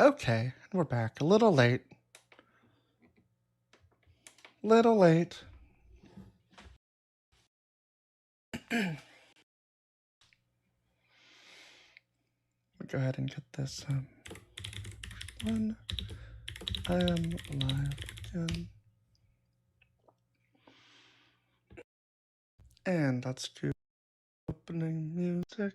Okay, we're back. A little late. Little late. We'll go ahead and get this one. I am live again. And let's do opening music.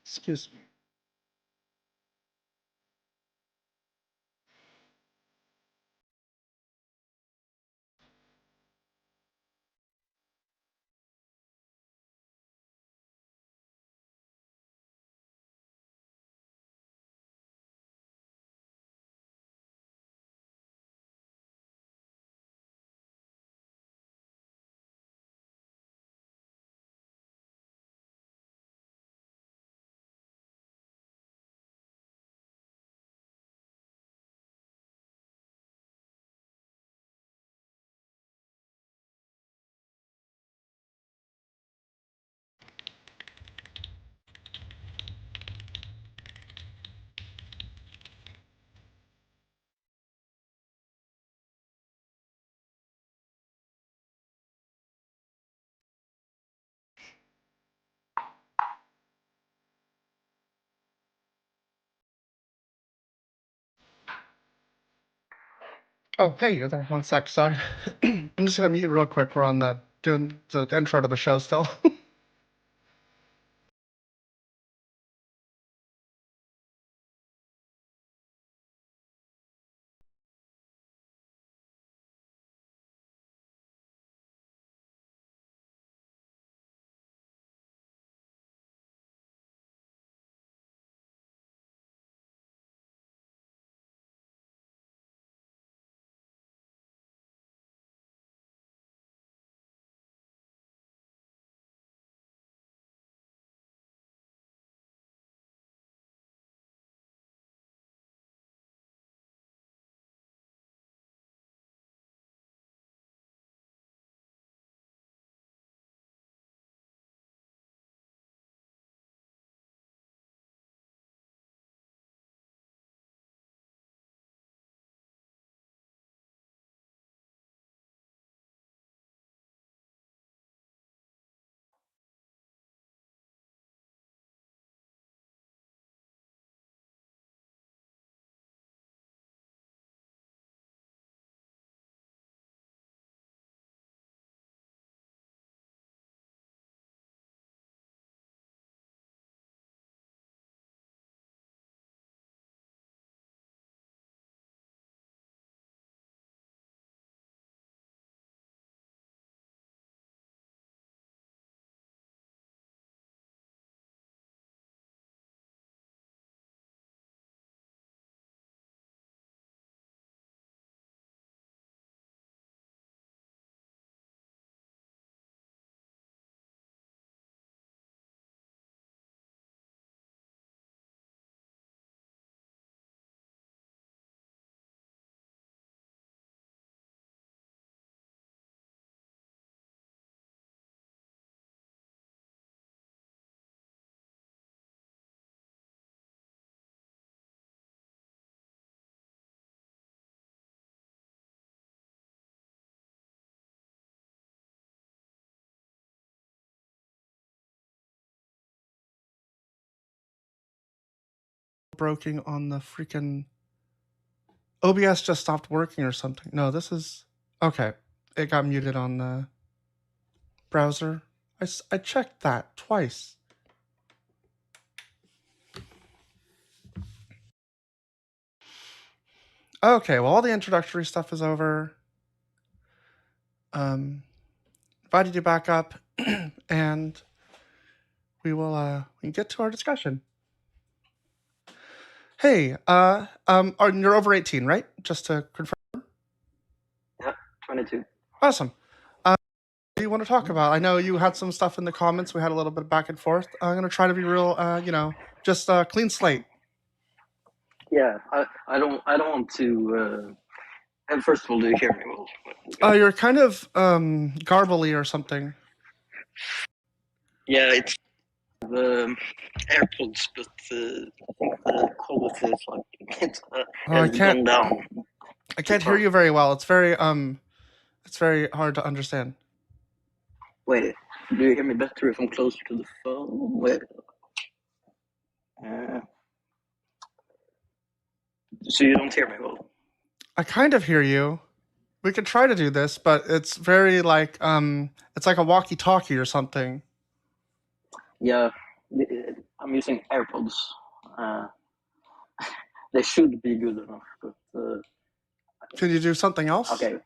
Excuse me. Oh, hey, you're there. One sec, sorry. I'm just gonna mute real quick. We're on doing the intro to the show still. broken on the freaking OBS just stopped working or something. No, this is okay. It got muted on the browser. I checked that twice. Okay, well, all the introductory stuff is over. Invited you back up, and we can get to our discussion. Hey, you're over 18, right? Just to confirm. Yeah, 22. Awesome. What do you want to talk about? I know you had some stuff in the comments. We had a little bit back and forth. I'm gonna try to be real, just clean slate. Yeah, I don't want to. And first of all, do you hear me well? You're kind of garbly or something. Yeah, it's the AirPods, but I think the quality is like it's gone down. I can't hear you very well. It's very hard to understand. Wait, do you hear me better if I'm closer to the phone? Wait. So you don't hear me well? I kind of hear you. We could try to do this, but it's very like it's like a walkie-talkie or something. Yeah, I'm using AirPods. They should be good enough, but can you do something else? Okay.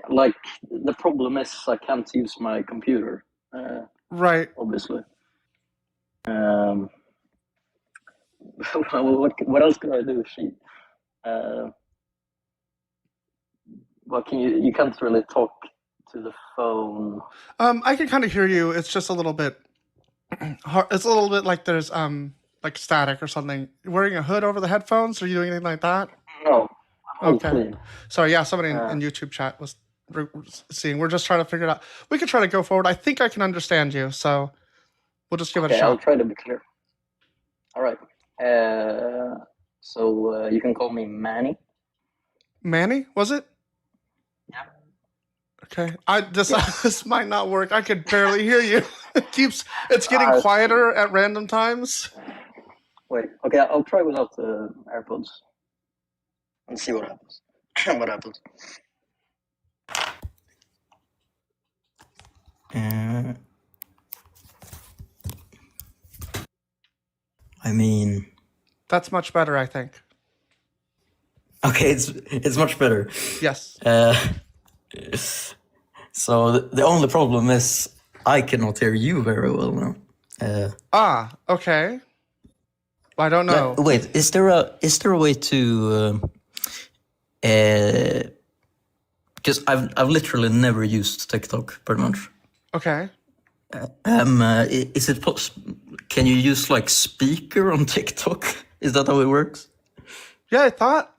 Like the problem is I can't use my computer. Right. Obviously. What else can I do? Well, you can't really talk to the phone. I can kind of hear you. It's just a little bit hard. It's a little bit like there's like static or something. You're wearing a hood over the headphones? Are you doing anything like that? No. Okay. Clean. Sorry. Yeah, somebody in YouTube chat was seeing. We're just trying to figure it out. We could try to go forward. I think I can understand you, so we'll just give it a shot. I'll try to be clear. All right. So you can call me Manny. Manny, was it? Yeah. Okay. This might not work. I could barely hear you. It's getting quieter at random times. Wait. Okay, I'll try without the AirPods and see what happens. What happens? I mean, that's much better, I think. Okay, it's much better. Yes. So the only problem is I cannot hear you very well now. Okay. I don't know. Wait, is there a way to? Because I've literally never used TikTok very much. Okay. Is it possible? Can you use like speaker on TikTok? Is that how it works? Yeah,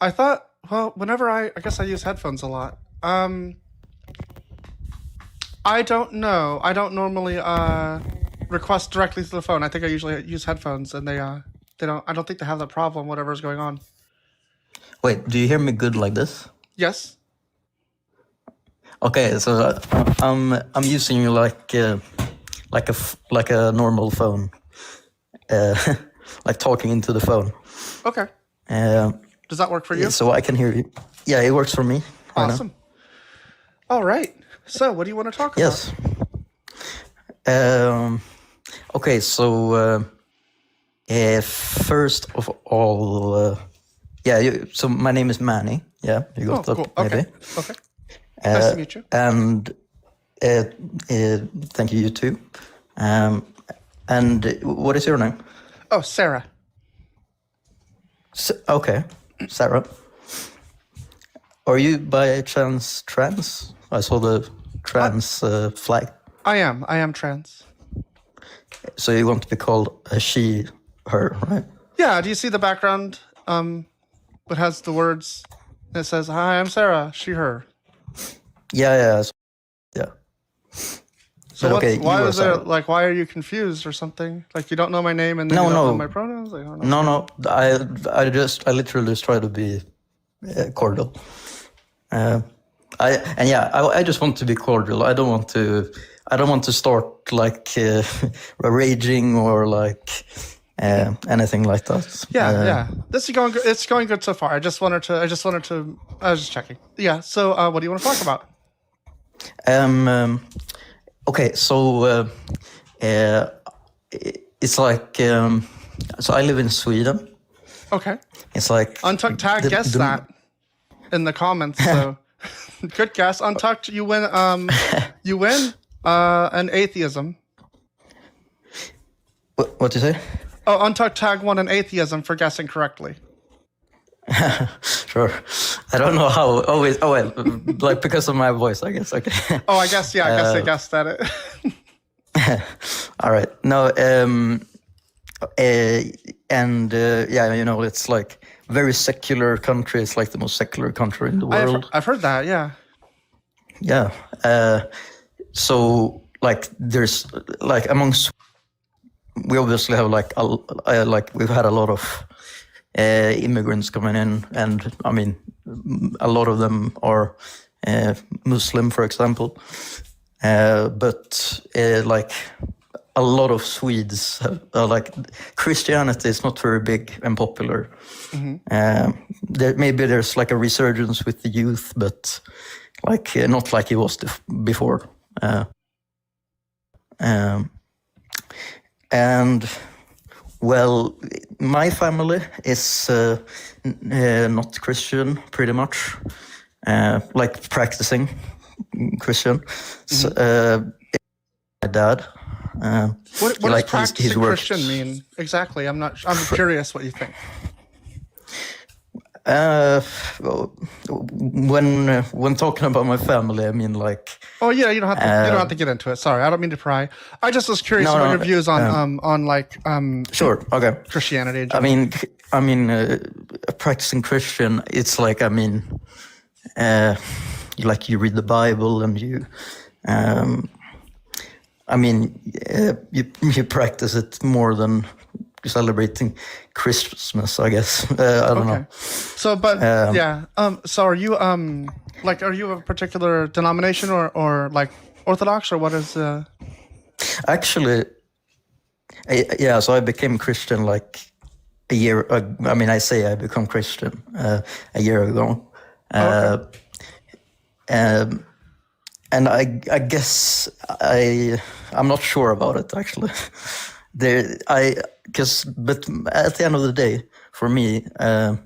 I thought. Well, whenever I guess I use headphones a lot. I don't know. I don't normally request directly to the phone. I think I usually use headphones, and they don't. I don't think they have that problem. Whatever's going on. Wait, do you hear me good like this? Yes. Okay, so I'm using like a normal phone, like talking into the phone. Okay. Does that work for you? So I can hear you. Yeah, it works for me. Awesome. All right. So, what do you want to talk about? Yes. Okay, so first of all, so my name is Manny. Yeah, you got that, cool. maybe. Okay. Nice to meet you. And thank you, you too. And what is your name? Oh, Sarah. Okay, Sarah. Are you by chance trans? I saw the trans flag. I am trans. So you want to be called a she, her, right? Yeah, do you see the background? It has the words, it says, "Hi, I'm Sarah, she, her." Yeah. So why are you confused or something? Like you don't know my name and then you don't know my pronouns? I don't know. No. I literally just try to be cordial. I just want to be cordial. I don't want to start like raging or like anything like that. Yeah. This is going good. It's going good so far. I was just checking. Yeah. So, what do you want to talk about? Okay, so it's like so I live in Sweden. Okay. It's like Untucked Tag guessed that in the comments. So, good guess. Untucked, you win. You win. An atheism. What do you say? Oh, Untucked Tag won an atheism for guessing correctly. Sure. I don't know how. Oh wait. Like because of my voice, I guess. Okay. Oh, I guess. Yeah, I guess they guessed at it. All right. No. Yeah, you know, it's like very secular country. It's like the most secular country in the world. I've heard that. Yeah. Yeah. So like, there's like amongst. We obviously have like we've had a lot of immigrants coming in, and I mean, a lot of them are Muslim, for example. But like a lot of Swedes have, like Christianity is not very big and popular. Maybe there's like a resurgence with the youth, but like not like it was before. And well, my family is not Christian, pretty much, like practicing Christian. So, my dad. What does practicing Christian mean exactly? I'm curious what you think. When talking about my family, I mean like. Oh yeah, you don't have to get into it. Sorry, I don't mean to pry. I just was curious about your views on like Sure. Okay. Christianity. I mean, practicing Christian. It's like, I mean, you read the Bible and you. I mean, you practice it more than celebrating Christmas, I guess. I don't know. So, but yeah. So, are you are you a particular denomination or like Orthodox, or what is? Actually, yeah. So I became Christian like a year. I mean, I say I become Christian a year ago. And I guess I'm not sure about it actually. But at the end of the day, for me, the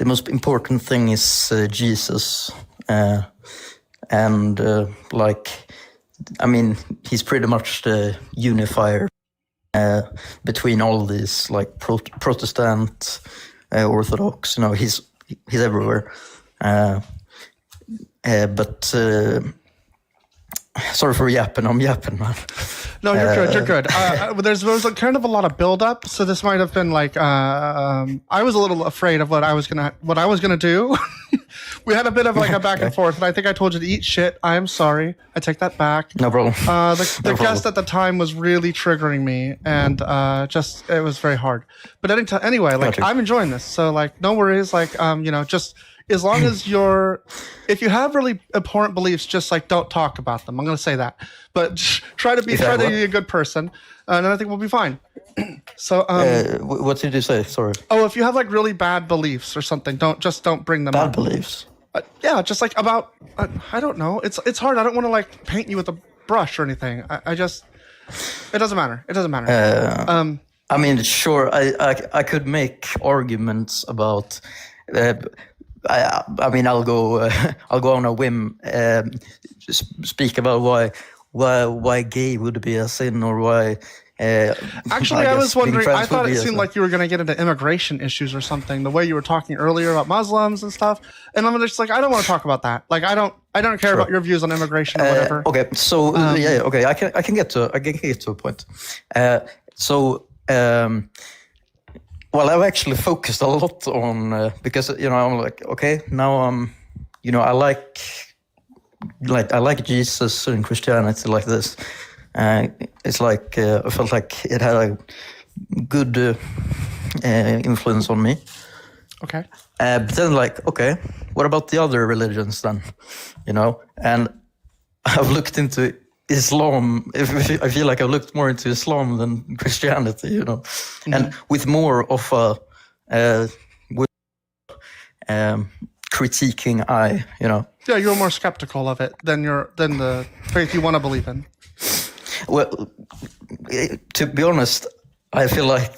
most important thing is Jesus, and like, I mean, he's pretty much the unifier between all these like Protestant, Orthodox. You know, he's everywhere. But sorry for yapping. I'm yapping, man. No, you're good. You're good. There was kind of a lot of build up, so this might have been like I was a little afraid of what I was gonna do. We had a bit of like a back and forth, and I think I told you to eat shit. I am sorry. I take that back. No problem. The guest at the time was really triggering me, and it was very hard. But anyway, like I'm enjoying this, so like no worries. Like just. As long as if you have really important beliefs, just like don't talk about them. I'm going to say that, but try to be a good person, and I think we'll be fine. So, what did you say? Sorry. Oh, if you have like really bad beliefs or something, don't bring them up. Bad beliefs. Yeah, just like about I don't know. It's hard. I don't want to like paint you with a brush or anything. It doesn't matter. It doesn't matter. I mean, sure. I could make arguments about. I mean, I'll go on a whim, speak about why gay would be a sin, or why. Actually, I was wondering. I thought it seemed like you were going to get into immigration issues or something. The way you were talking earlier about Muslims and stuff, and I'm just like, I don't want to talk about that. Like, I don't care about your views on immigration or whatever. Okay, so okay, I can get to a point. Well, I've actually focused a lot on because I'm like, okay, now I like Jesus and Christianity like this. It's like I felt like it had a good influence on me. Okay. But then, like, okay, what about the other religions then? And I've looked into Islam. I feel like I looked more into Islam than Christianity, you know, and with more of a critiquing eye, you know. Yeah, you're more skeptical of it than the faith you want to believe in. Well, to be honest, I feel like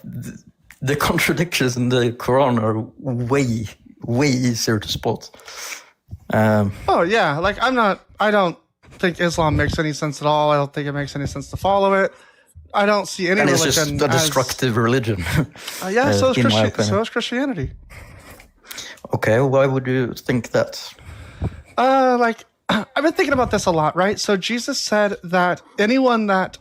the contradictions in the Quran are way easier to spot. Oh yeah, like I don't think Islam makes any sense at all. I don't think it makes any sense to follow it. I don't see any and it's religion just a destructive religion. Yeah, so in my is opinion. so is Christianity. Okay, why would you think that? Like I've been thinking about this a lot, right? So Jesus said that anyone that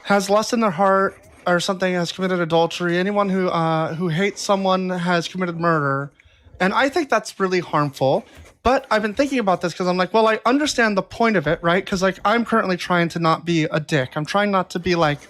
has lust in their heart or something has committed adultery. Anyone who hates someone has committed murder, and I think that's really harmful. But I've been thinking about this because I'm like, well, I understand the point of it, right? Because like I'm currently trying to not be a dick. I'm trying not to be like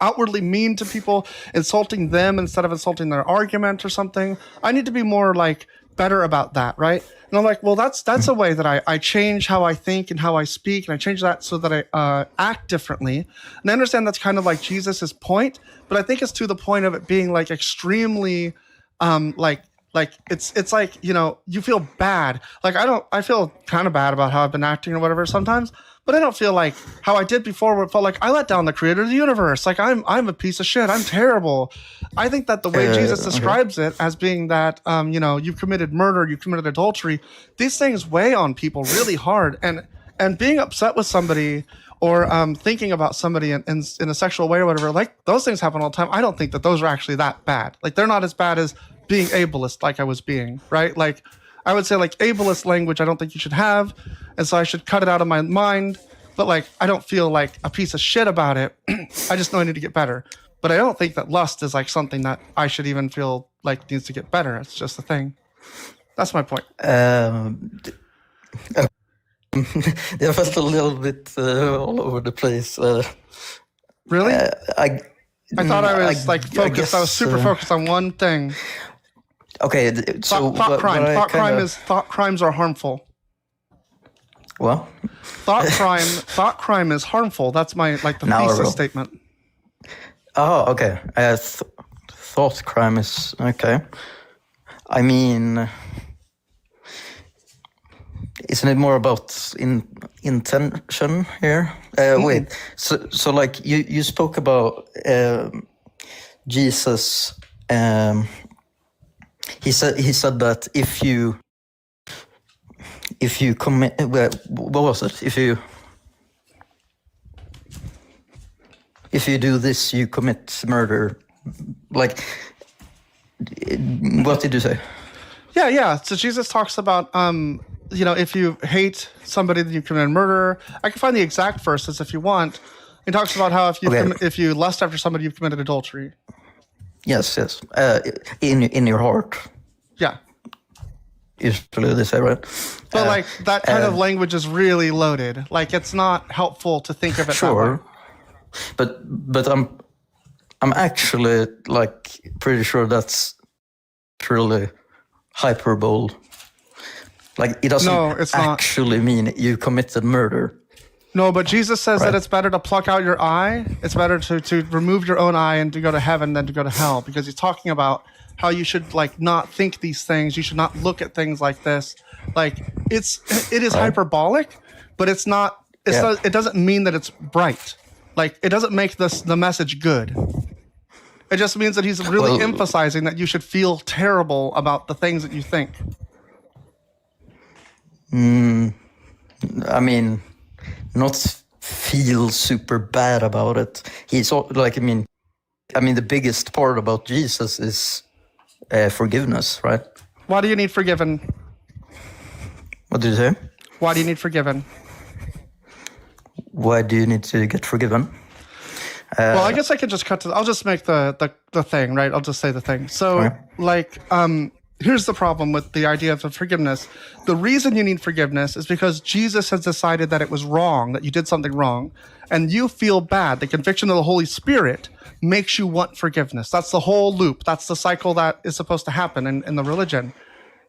outwardly mean to people, insulting them instead of insulting their argument or something. I need to be more like better about that, right? And I'm like, well, that's a way that I change how I think and how I speak, and I change that so that I act differently. And I understand that's kind of like Jesus's point, but I think it's to the point of it being like extremely, like it's like, you know, you feel bad. Like I feel kind of bad about how I've been acting or whatever sometimes, but I don't feel like how I did before where it felt like I let down the creator of the universe. Like I'm a piece of shit. I'm terrible. I think that the way Jesus describes it as being that, you know, you've committed murder, you've committed adultery, these things weigh on people really hard. And being upset with somebody or thinking about somebody in a sexual way or whatever, like those things happen all the time. I don't think that those are actually that bad. Like they're not as bad as being ableist like I was being, right? Like I would say like ableist language I don't think you should have, and so I should cut it out of my mind. But like I don't feel like a piece of shit about it. I just know I need to get better. But I don't think that lust is like something that I should even feel like needs to get better. It's just a thing. That's my point. I felt a little bit all over the place. Really? I thought I was like focused. guess, I was super focused on one thing. Okay, so Thought crimes are harmful. What? Thought crime is harmful. That's my like the thesis statement. Oh, okay. Thought crime is okay. I mean, isn't it more about intention here? Wait. So like you spoke about Jesus. He said that if you commit, what was it? If you do this, you commit murder. Like, what did you say? Yeah. So Jesus talks about, you know, if you hate somebody, then you commit murder. I can find the exact verses if you want. He talks about how if you lust after somebody, you've committed adultery. Yes. In your heart. Yeah. Usually they say, right? But like that kind of language is really loaded. Like it's not helpful to think of it that way. But I'm actually like pretty sure that's truly hyperbole. Like it doesn't actually mean you committed murder. No, but Jesus says that it's better to pluck out your eye. It's better to remove your own eye and to go to heaven than to go to hell, because he's talking about how you should like not think these things. You should not look at things like this. Like it is hyperbolic, but it's not. It doesn't mean that it's right. Like it doesn't make the message good. It just means that he's really emphasizing that you should feel terrible about the things that you think. I mean, not feel super bad about it. He's like, I mean, the biggest part about Jesus is forgiveness, right? Why do you need forgiven? What did you say? Why do you need forgiven? Why do you need to get forgiven? Well, I guess I could just I'll just make the thing, right? I'll just say the thing. So, like, here's the problem with the idea of forgiveness. The reason you need forgiveness is because Jesus has decided that it was wrong, that you did something wrong, and you feel bad. The conviction of the Holy Spirit makes you want forgiveness. That's the whole loop. That's the cycle that is supposed to happen in the religion.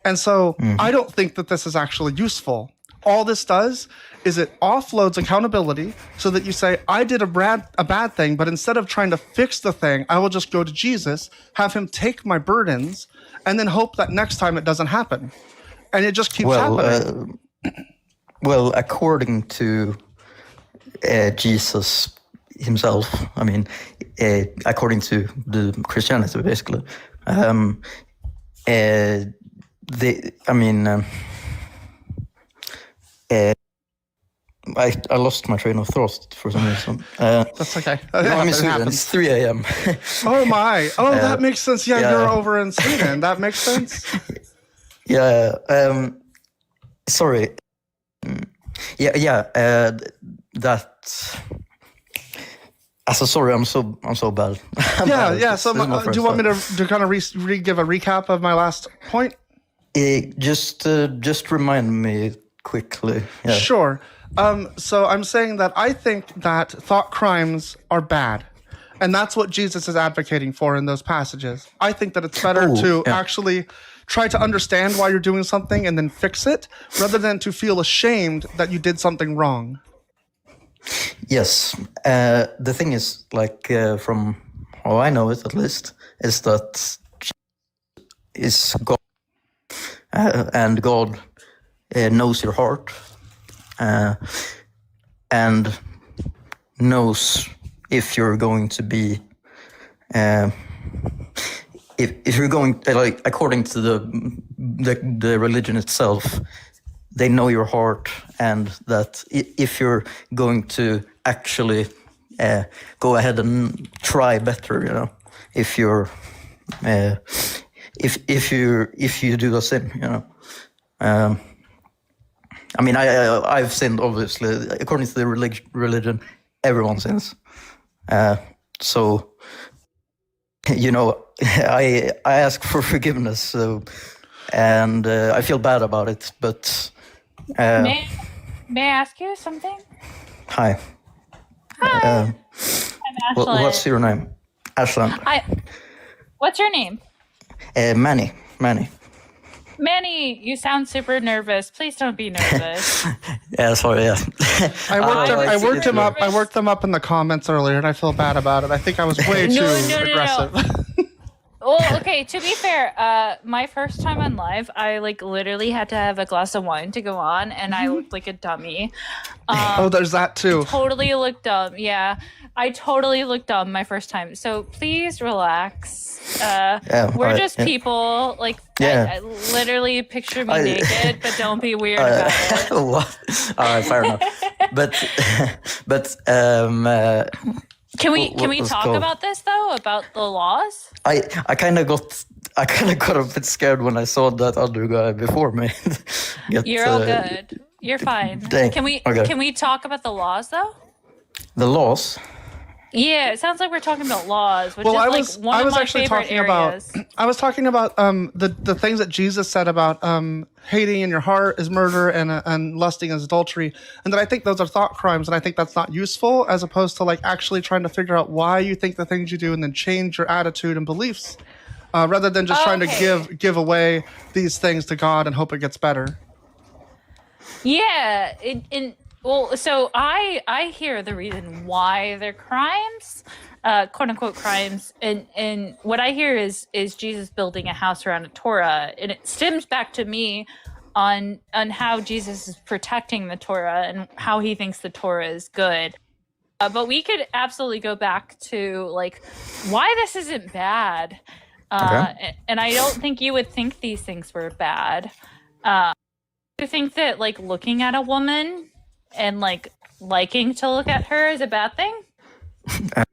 And so I don't think that this is actually useful. all this does is it offloads accountability so that you say, I did a bad thing, but instead of trying to fix the thing, I will just go to Jesus, have him take my burdens, and then hope that next time it doesn't happen. And it just keeps happening. Well, according to Jesus himself, I mean, according to the Christianity, basically, I lost my train of thought for some reason. That's okay. I'm in Sweden. It's 3 a.m. Oh my! Oh, that makes sense. Yeah, you're over in Sweden. That makes sense. Yeah. Sorry. That. Sorry, I'm so bad. Yeah. So, do you want me to kind of give a recap of my last point? Just remind me quickly. Yeah. Sure. So I'm saying that I think that thought crimes are bad. And that's what Jesus is advocating for in those passages. I think that it's better to actually try to understand why you're doing something and then fix it, rather than to feel ashamed that you did something wrong. Yes. The thing is, from how I know it at least, is that is God, and God knows your heart, and knows if you're going to be, if you're going, according to the religion itself, they know your heart, and that if you're going to actually go ahead and try better, if you're if you do a sin, I mean, I've sinned, obviously. According to the religion, everyone sins. So, I ask for forgiveness, and I feel bad about it. But may I ask you something? Hi. I'm Ashland. What's your name? Ashland. What's your name? Manny. Manny, you sound super nervous. Please don't be nervous. Yeah, sorry. Yeah. I worked him up. I worked them up in the comments earlier, and I feel bad about it. I think I was way too aggressive. Well, okay. To be fair, my first time on live, I literally had to have a glass of wine to go on, and I looked like a dummy. There's that too. Totally looked dumb. Yeah, I totally looked dumb my first time. So please relax. We're just people. I literally picture me naked, but don't be weird about it. All right, fair enough. But Can we talk about this though? About the laws? I kind of got a bit scared when I saw that other guy before me. You're all good. You're fine. Can we talk about the laws though? The laws? Yeah, it sounds like we're talking about laws, which is one I of was my actually favorite talking areas. I was talking about the things that Jesus said about hating in your heart is murder and lusting is adultery, and that I think those are thought crimes, and I think that's not useful, as opposed to actually trying to figure out why you think the things you do and then change your attitude and beliefs, rather than just trying to give away these things to God and hope it gets better. Yeah, well, so I hear the reason why they're crimes, quote unquote crimes, and what I hear is Jesus building a house around a Torah, and it stems back to me on how Jesus is protecting the Torah and how he thinks the Torah is good. But we could absolutely go back to why this isn't bad, and I don't think you would think these things were bad. You think that looking at a woman and liking to look at her is a bad thing? It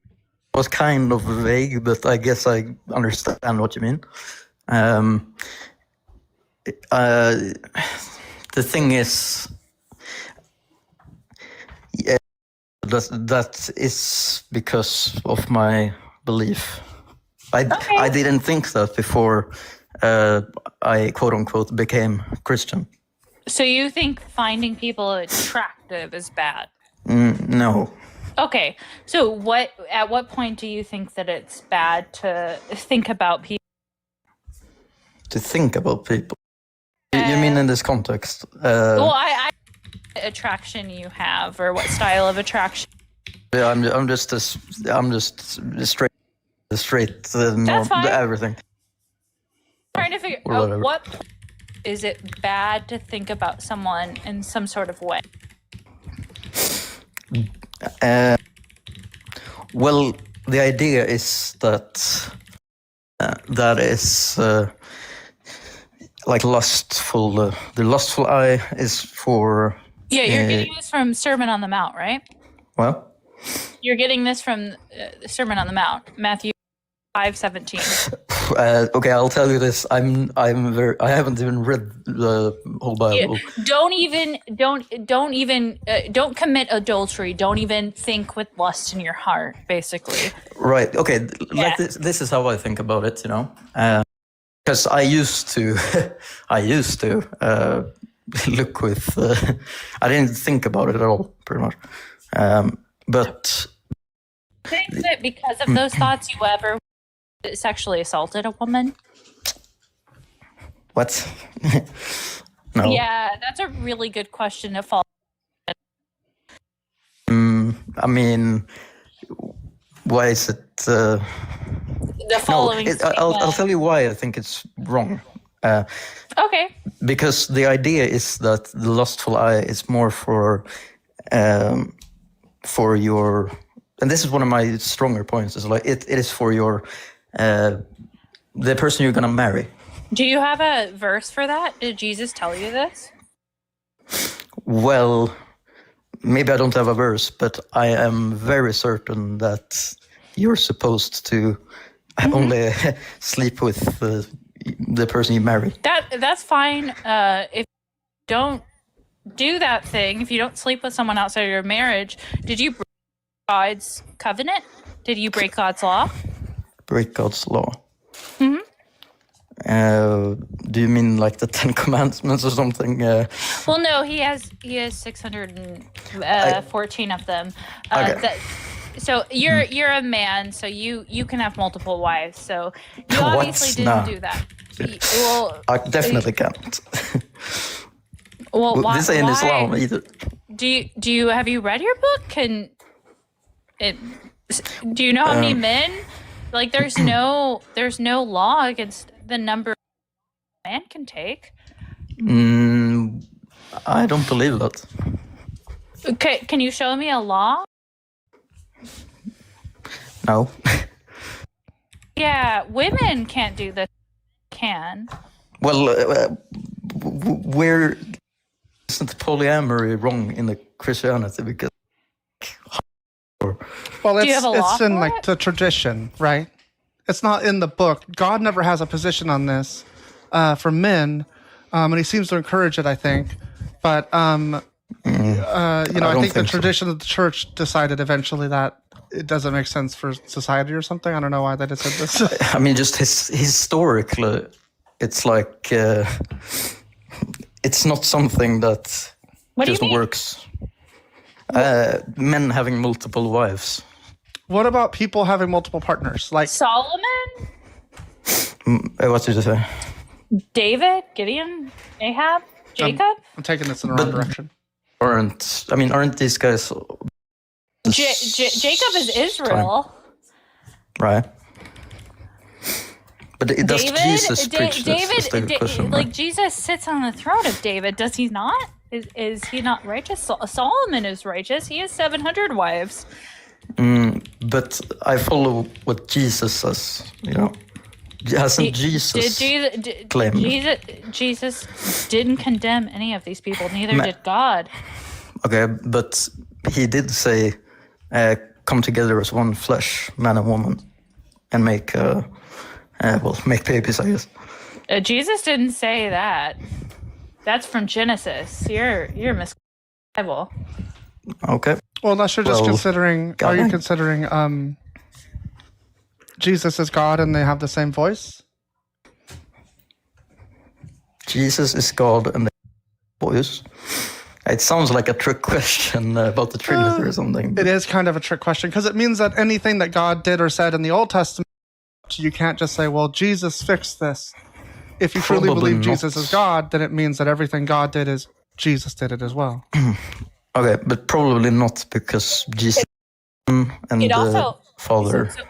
was kind of vague, but I guess I understand what you mean. The thing is, that is because of my belief. I didn't think that before I quote unquote became Christian. So you think finding people attractive is bad? No. Okay. So at what point do you think that it's bad to think about people? To think about people? You mean in this context? Well, I attraction you have, or what style of attraction. Yeah, I'm just straight That's fine. everything. Trying to figure Or out whatever. what is it bad to think about someone in some sort of way. Well, the idea is that that is like lustful. The lustful eye is for Yeah, you're getting this from Sermon on the Mount, right? well. You're getting this from the Sermon on the Mount, Matthew 5:17. Okay, I'll tell you this. I haven't even read the whole Bible. Don't commit adultery. Don't even think with lust in your heart, basically. Right. Okay. Yeah. Like this is how I think about it. Because I used to, look with. I didn't think about it at all, pretty much. But Think that because of those thoughts, you ever sexually assaulted a woman? what? No. Yeah, that's a really good question to follow. I mean, why is it? The No, following. I'll tell you why I think it's wrong. Okay. Because the idea is that the lustful eye is more for your, and this is one of my stronger points. Is like it is for your the person you're gonna marry. Do you have a verse for that? Did Jesus tell you this? Well, maybe I don't have a verse, but I am very certain that you're supposed to only sleep with the person you marry. That's fine. If you don't do that thing, if you don't sleep with someone outside of your marriage, did you break God's covenant? Did you break God's law? Break God's law. Mhm. Do you mean like the 10 Commandments or something? Well, no, he has 614 of them. Okay. So you're a man, so you can have multiple wives. So you What? obviously didn't No. do that. Well, I definitely can't. well, why? This ain't Islam why? either. Do you have you read your book? Do you know how many men? Like, there's no law against the number a man can take. I don't believe that. Okay, can you show me a law? No. Yeah, women can't do this. Can. Well, where isn't polyamory wrong in the Christianity? Because Well, Do you have a law it's in for like it? the tradition, right? It's not in the book. God never has a position on this for men, and he seems to encourage it, I think. But I don't think the think so. tradition of the church decided eventually that it doesn't make sense for society or something. I don't know why they just said this. I mean, just historically, it's like it's not something that What do you just mean? works. Men having multiple wives. What about people having multiple partners? Like, Solomon, What did you say? David, Gideon, Ahab, Jacob. I'm taking this in the wrong direction. Aren't these guys Jacob is Israel. right? But does David, Jesus preach this? Is the question, like right? Jesus sits on the throne of David, does he not? Is he not righteous? Solomon is righteous. He has 700 wives. But I follow what Jesus says. Hasn't Jesus claimed? Jesus didn't condemn any of these people. Neither did God. Okay, but he did say, "Come together as one flesh, man and woman, and make babies." I guess. Jesus didn't say that. That's from Genesis. You're mis Bible. Okay. Well, unless you're just Well, considering, God. are you considering Jesus is God and they have the same voice? Jesus is God and the voice. It sounds like a trick question about the Trinity or something. It is kind of a trick question because it means that anything that God did or said in the Old Testament, you can't just say, well, Jesus fixed this. If you truly Probably believe not. Jesus is God, then it means that everything God did is Jesus did it as well. Okay, but probably not because Jesus and It the also Father. so,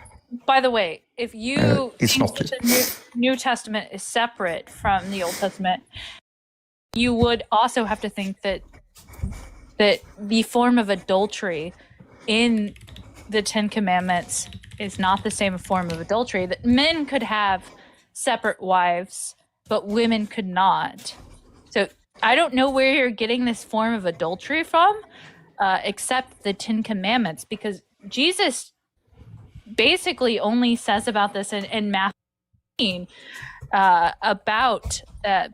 by the way, if you it's think not that the New Testament is separate from the Old Testament, you would also have to think that the form of adultery in the Ten Commandments is not the same form of adultery. That men could have separate wives, but women could not. So I don't know where you're getting this form of adultery from, except the Ten Commandments, because Jesus basically only says about this in Matthew 18, about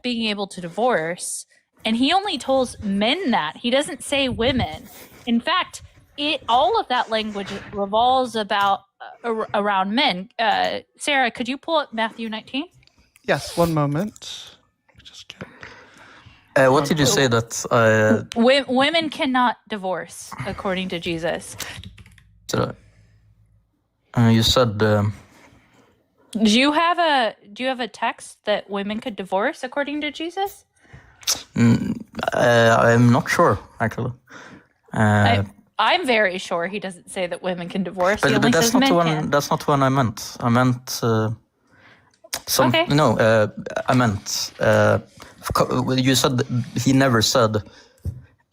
being able to divorce, and he only tells men that. He doesn't say women. In fact, all of that language revolves about around men. Sarah, could you pull up Matthew 19? Yes, one moment. Just get... What did you say that Women cannot divorce, according to Jesus. You said Do you have a text that women could divorce according to Jesus? I'm not sure actually. I'm very sure he doesn't say that women can divorce. He But only that's says not men the one. can. That's not the one I meant. I meant some. Okay. No, I meant. You said that he never said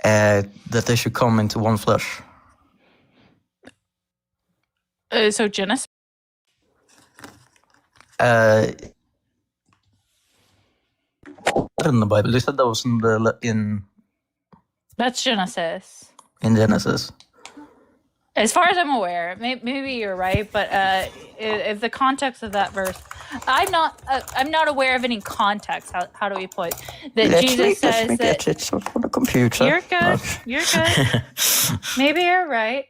that they should come into one flesh. So Genesis. In the Bible, they said that was in That's Genesis. Genesis. As far as I'm aware, maybe you're right, but if the context of that verse, I'm not aware of any context. How do we put that? Jesus says that it's for the computer. you're good. You're good. Maybe you're right.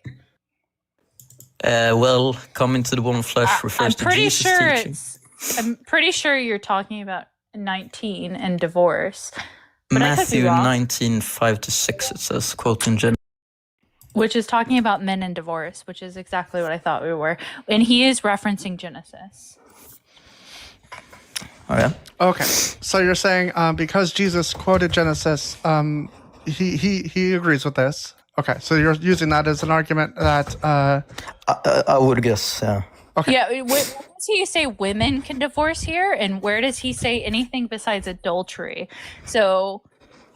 Well, come into the one flesh refers to Jesus' teaching. I'm pretty sure you're talking about 19 and divorce. But Matthew 19, 5-6, it says, quote in Genesis. Which is talking about men and divorce, which is exactly what I thought we were. And he is referencing Genesis. Oh, yeah? Okay, so you're saying because Jesus quoted Genesis, he agrees with this. Okay, so you're using that as an argument that... I would guess, yeah. Okay. Yeah, where does he say women can divorce here? And where does he say anything besides adultery? So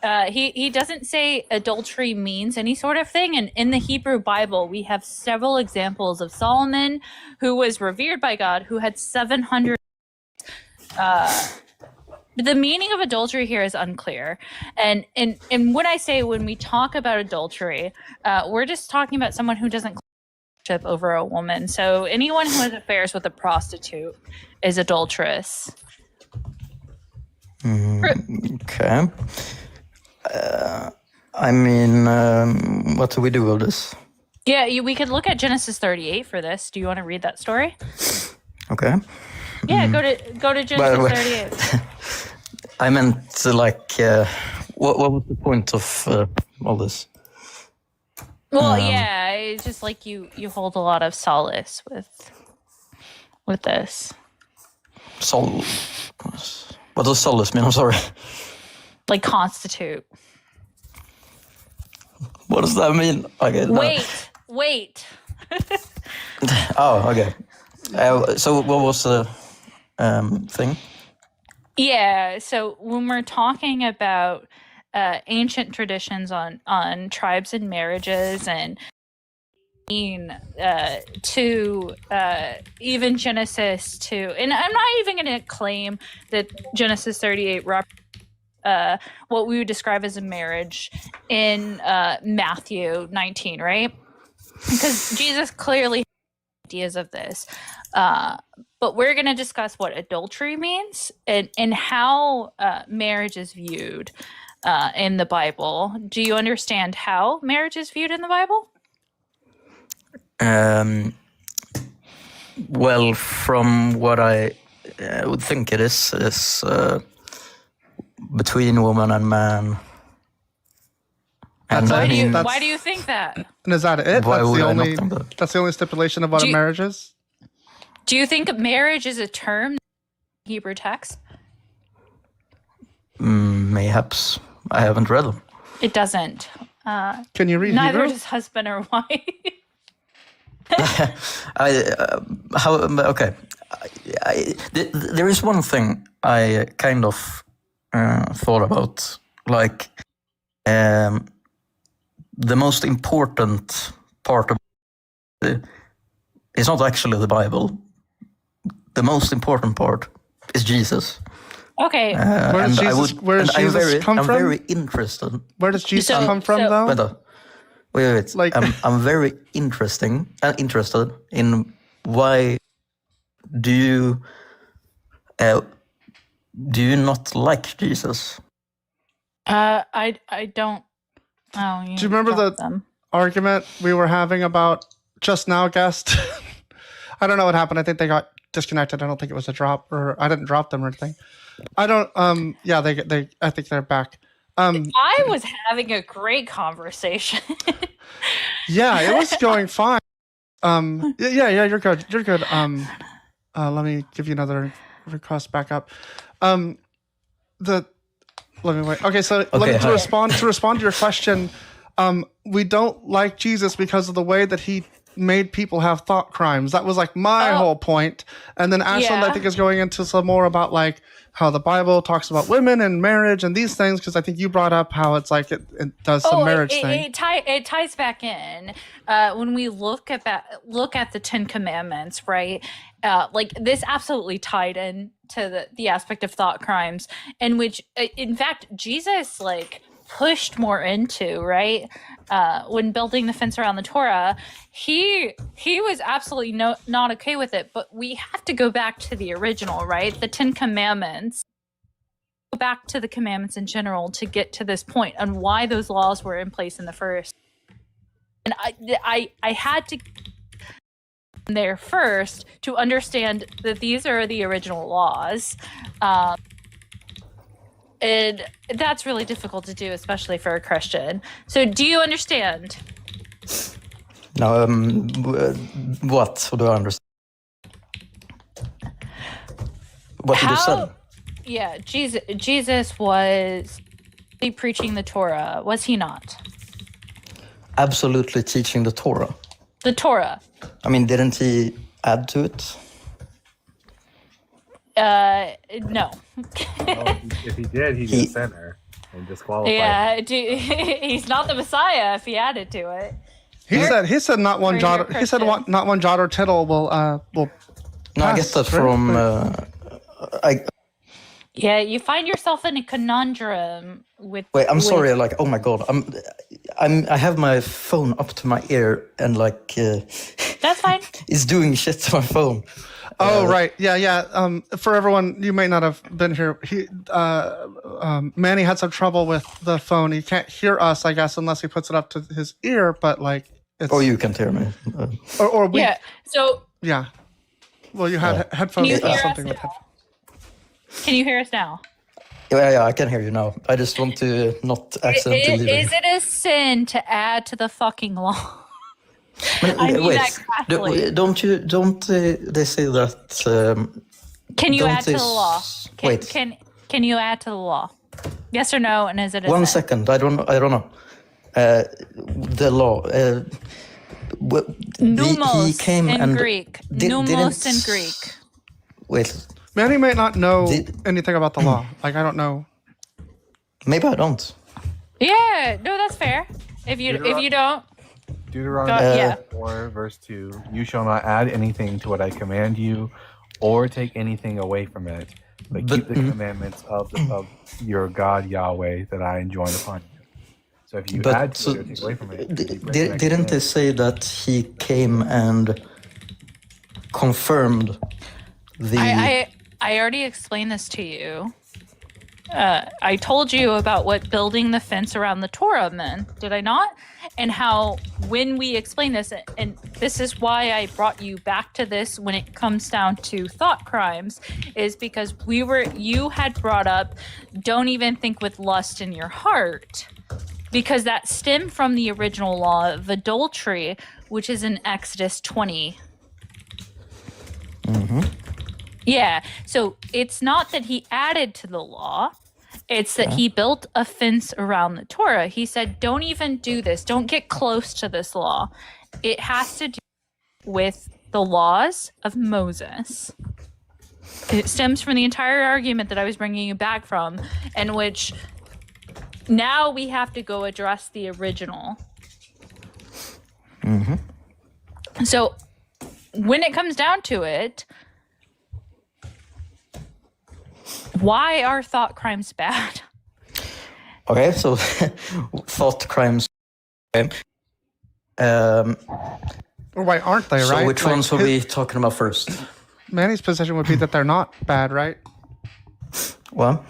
he doesn't say adultery means any sort of thing. And in the Hebrew Bible, we have several examples of Solomon, who was revered by God, who had 700... the meaning of adultery here is unclear. And when I say when we talk about adultery, we're just talking about someone who doesn't over a woman. So anyone who has affairs with a prostitute is adulterous. Okay. I mean, what do we do with this? Yeah, we could look at Genesis 38 for this. Do you want to read that story? Okay. Yeah, go to Genesis 38. I meant what was the point of all this? Well, yeah, it's just like you hold a lot of solace with this. What does solace mean? I'm sorry. Like constitute. What does that mean? Okay. No. Wait. Oh, okay. So what was the thing? Yeah, so when we're talking about ancient traditions on tribes and marriages and to even Genesis to, and I'm not even going to claim that Genesis 38 what we would describe as a marriage in Matthew 19, right? Because Jesus clearly has ideas of this. But we're going to discuss what adultery means and how marriage is viewed in the Bible. Do you understand how marriage is viewed in the Bible? Well, from what I would think it is between woman and man. And Why That's- do you think that? And is that it? Why That's would the I not only. think that? That's the only stipulation of what Do a you- marriage is. Do you think marriage is a term in the Hebrew text? Mayhaps. I haven't read them. It doesn't. Can you read Neither Hebrew? does husband or wife. Okay. There is one thing I kind of thought about, like the most important part of it's not actually the Bible. The most important part is Jesus. Okay. Where does Jesus come I'm from? very interested. Where does Jesus So- come from, so- though? Wait. Like- I'm very interested in why do you not like Jesus? I don't. Oh, Do you remember dropped the- them. Argument we were having about just now, guest. I don't know what happened. I think they got disconnected. I don't think it was a drop, or I didn't drop them or anything. I don't. Yeah, they. I think they're back. I was having a great conversation. Yeah, it was going fine. Yeah, you're good. You're good. Let me give you another request back up. Let me wait. Okay, so Okay, to hi. respond to your question, we don't like Jesus because of the way that he made people have thought crimes. That was like my Oh. whole point. And then Ashland, I Yeah. think, is going into some more about like how the Bible talks about women and marriage and these things, because I think you brought up how it's like it does some marriage thing. It ties back in when we look at the Ten Commandments, right? Like this absolutely tied in to the aspect of thought crimes, in which, in fact, Jesus like pushed more into, right? When building the fence around the Torah, he was absolutely not okay with it. But we have to go back to the original, right? The Ten Commandments. Go back to the commandments in general to get to this point and why those laws were in place in the first. And I had to there first to understand that these are the original laws. And that's really difficult to do, especially for a Christian. So do you understand? No, what do I understand? What you just said. Yeah, Jesus was preaching the Torah, was he not? Absolutely teaching the Torah. The Torah. I mean, didn't he add to it? No. Well, if he did, he'd be a sinner and disqualified. Yeah, he's not the Messiah if he added to it. He said not one Or jot. you're He said Christian. not one jot or tittle will No, I get pass, that right? from. Yeah, you find yourself in a conundrum with. Wait, I'm with- sorry. Like, oh my god, I have my phone up to my ear and like That's fine. it's doing shit to my phone. Oh right, yeah. For everyone, you may not have been here. Manny had some trouble with the phone. He can't hear us, I guess, unless he puts it up to his ear. But like, it's Or you can't hear me. or we, Yeah. So yeah. Well, you had headphones Can you or hear something us with now? headphones. can you hear us now? Yeah, I can hear you now. I just want to not accidentally leave. Is it a sin to add to the fucking law? I mean Wait, that crassly. don't they say that? Can you don't add to they the law? wait. Can you add to the law? Yes or no? And is it a One sin? second, I don't know. The law. Numos he came in and Greek. didn't- Numos in Greek. Wait, Manny may not know Did- anything about the law. Like I don't know. maybe I don't. Yeah, no, that's fair. If you don't, Deuteronomy yeah. 4, verse 2, you shall not add anything to what I command you or take anything away from it, but keep the commandments of your God Yahweh that I enjoin upon you. So if you add to it or take away from it, you break that Didn't they commandment. say that he came and confirmed the? I already explained this to you. I told you about what building the fence around the Torah meant, did I not? And how when we explain this, and this is why I brought you back to this when it comes down to thought crimes, is because you had brought up, don't even think with lust in your heart, because that stemmed from the original law of adultery, which is in Exodus 20. Yeah, so it's not that he added to the law. It's that he built a fence around the Torah. He said, don't even do this. Don't get close to this law. It has to do with the laws of Moses. It stems from the entire argument that I was bringing you back from, in which now we have to go address the original. So when it comes down to it, why are thought crimes bad? Okay, so thought crimes. Okay. Or why aren't they, So right? which Like, ones are we talking about first? Manny's position would be that they're not bad, right? Well,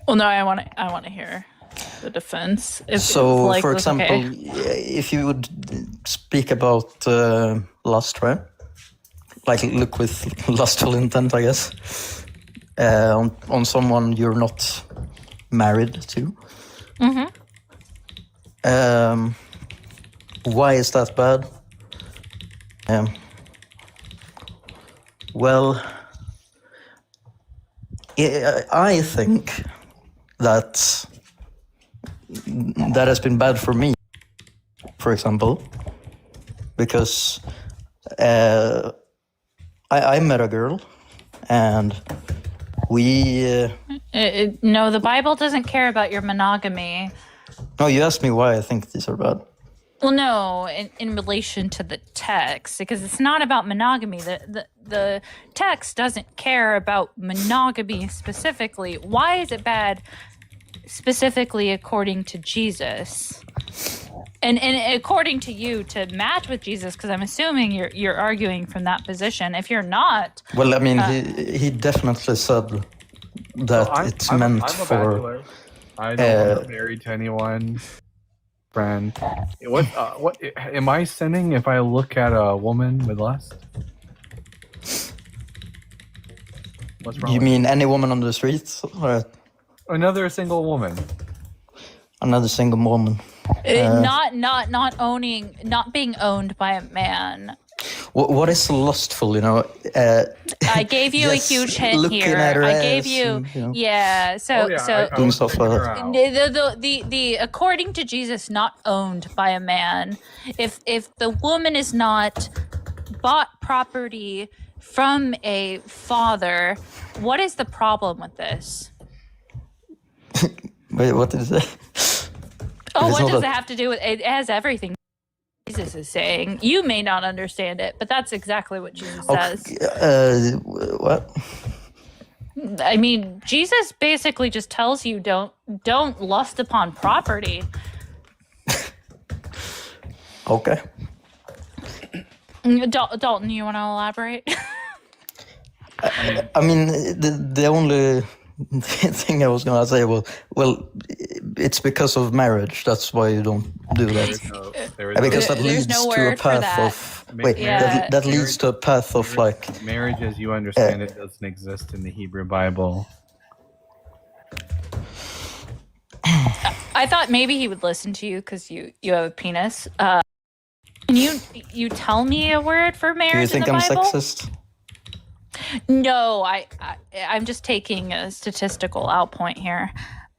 Well, no, I want to hear the defense. so like, for that's example, okay. if you would speak about lust, right? Like look with lustful intent, I guess, on someone you're not married to. Why is that bad? Well, I think that has been bad for me, for example, because I met a girl and we... No, the Bible doesn't care about your monogamy. No, you asked me why I think these are bad. Well, no, in relation to the text, because it's not about monogamy. The text doesn't care about monogamy specifically. Why is it bad specifically according to Jesus? And according to you, to match with Jesus, because I'm assuming you're arguing from that position. If you're not, Well, I mean, he definitely said that it's meant I'm a for... bachelor. I don't want married to anyone. Friend, what am I sinning if I look at a woman with lust? What's wrong? You with mean any woman on the streets or another single woman? another single woman? not being owned by a man. What is lustful, I gave you Just a huge hint looking here. at her I gave ass you, and, yeah. So Doing stuff like that. the according to Jesus, not owned by a man. If the woman is not bought property from a father, what is the problem with this? Wait, what did you say? Oh, It's what not does a- it have to do with it? It has everything. Jesus is saying. You may not understand it, but that's exactly what Jesus says. What? I mean, Jesus basically just tells you don't lust upon property. Okay. Dalton, you want to elaborate? I mean, the only thing I was gonna say was, well, it's because of marriage. That's why you don't do that. Because that There's leads no to a word for path that. of... Wait, Yeah. that leads to a path of like... Marriage, as you understand it, doesn't exist in the Hebrew Bible. I thought maybe he would listen to you because you have a penis. Can you tell me a word for marriage Do you think in I'm the Bible? sexist? No, I'm just taking a statistical outpoint here.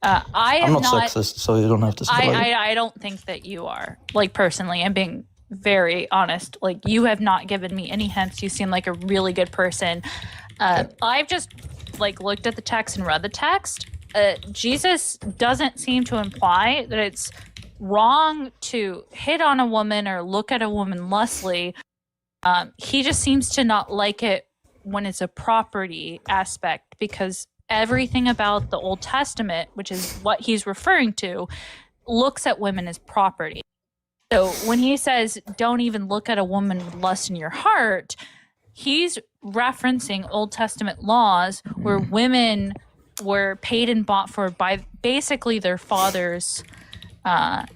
I I'm am not sexist, so you don't have to say like that. I don't think that you are. Like, personally, I'm being very honest. Like, you have not given me any hints. You seem like a really good person. I've just looked at the text and read the text. Jesus doesn't seem to imply that it's wrong to hit on a woman or look at a woman lustfully. He just seems to not like it when it's a property aspect, because everything about the Old Testament, which is what he's referring to, looks at women as property. So when he says, don't even look at a woman with lust in your heart, he's referencing Old Testament laws where women were paid and bought for by basically their fathers,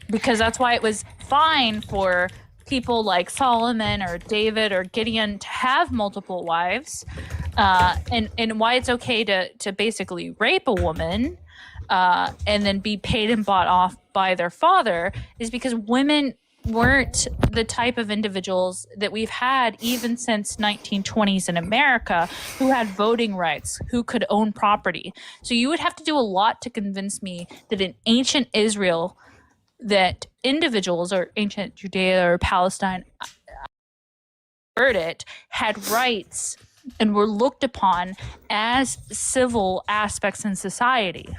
because that's why it was fine for people like Solomon or David or Gideon to have multiple wives, and why it's okay to basically rape a woman and then be paid and bought off by their father is because women weren't the type of individuals that we've had even since 1920s in America, who had voting rights, who could own property. So you would have to do a lot to convince me that in ancient Israel, that individuals, or ancient Judea or Palestine, heard it, had rights and were looked upon as civil aspects in society.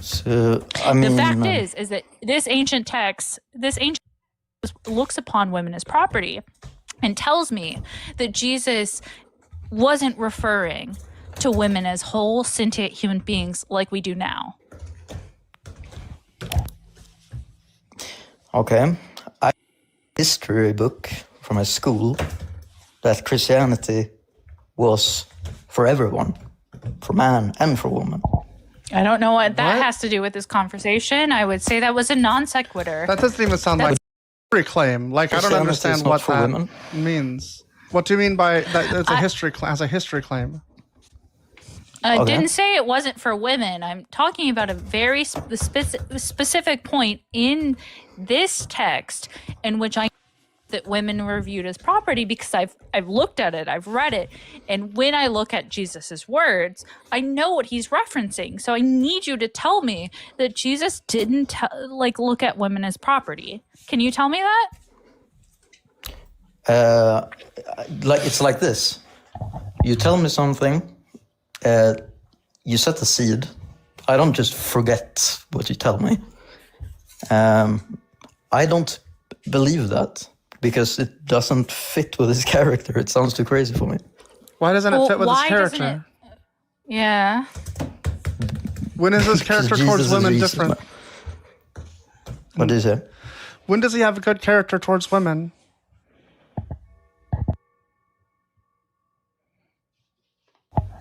So I mean, The fact is that this ancient text looks upon women as property and tells me that Jesus wasn't referring to women as whole sentient human beings like we do now. okay, I history book from a school that Christianity was for everyone, for man and for woman. I don't know what that What? has to do with this conversation. I would say that was a non sequitur. That doesn't even sound like a history claim. Like, I don't Christianity understand is not what for that women. means. What do you mean by that? It's a history as a history claim. I Okay. didn't say it wasn't for women. I'm talking about a very specific point in this text in which I that women were viewed as property, because I've looked at it, I've read it, and when I look at Jesus's words, I know what he's referencing. So I need you to tell me that Jesus didn't look at women as property. Can you tell me that? Like it's like this. You tell me something, you set the seed. I don't just forget what you tell me. I don't believe that because it doesn't fit with his character. It sounds too crazy for me. Why doesn't it Well, fit with his why doesn't character? Yeah. When is his character Jesus towards is women Jesus, different? man. What do you say? When does he have a good character towards women?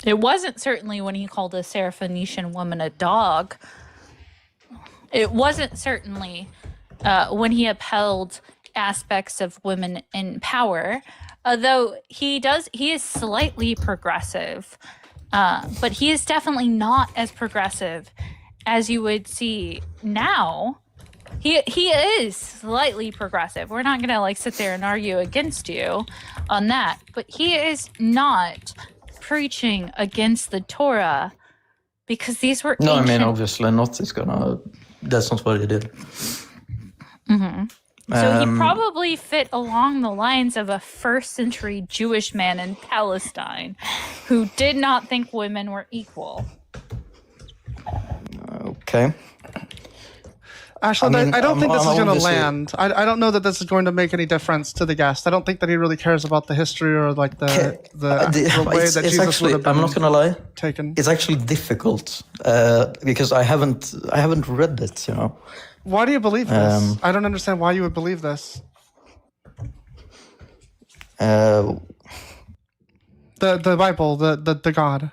It wasn't certainly when he called a Syrophoenician woman a dog. It wasn't certainly when he upheld aspects of women in power, though he is slightly progressive, but he is definitely not as progressive as you would see now. He is slightly progressive. We're not gonna sit there and argue against you on that, but he is not preaching against the Torah, because these were No, I mean ancient. obviously not. That's not what he did. So he probably fit along the lines of a first century Jewish man in Palestine who did not think women were equal. Okay. Actually, I mean, I don't think this I'm is going to obviously- land. I don't know that this is going to make any difference to the guest. I don't think that he really cares about the history or the way it's that Jesus actually, would have I'm not been gonna lie. taken. It's actually difficult because I haven't read it. You know. Why do you believe this? I don't understand why you would believe this. The Bible, the God.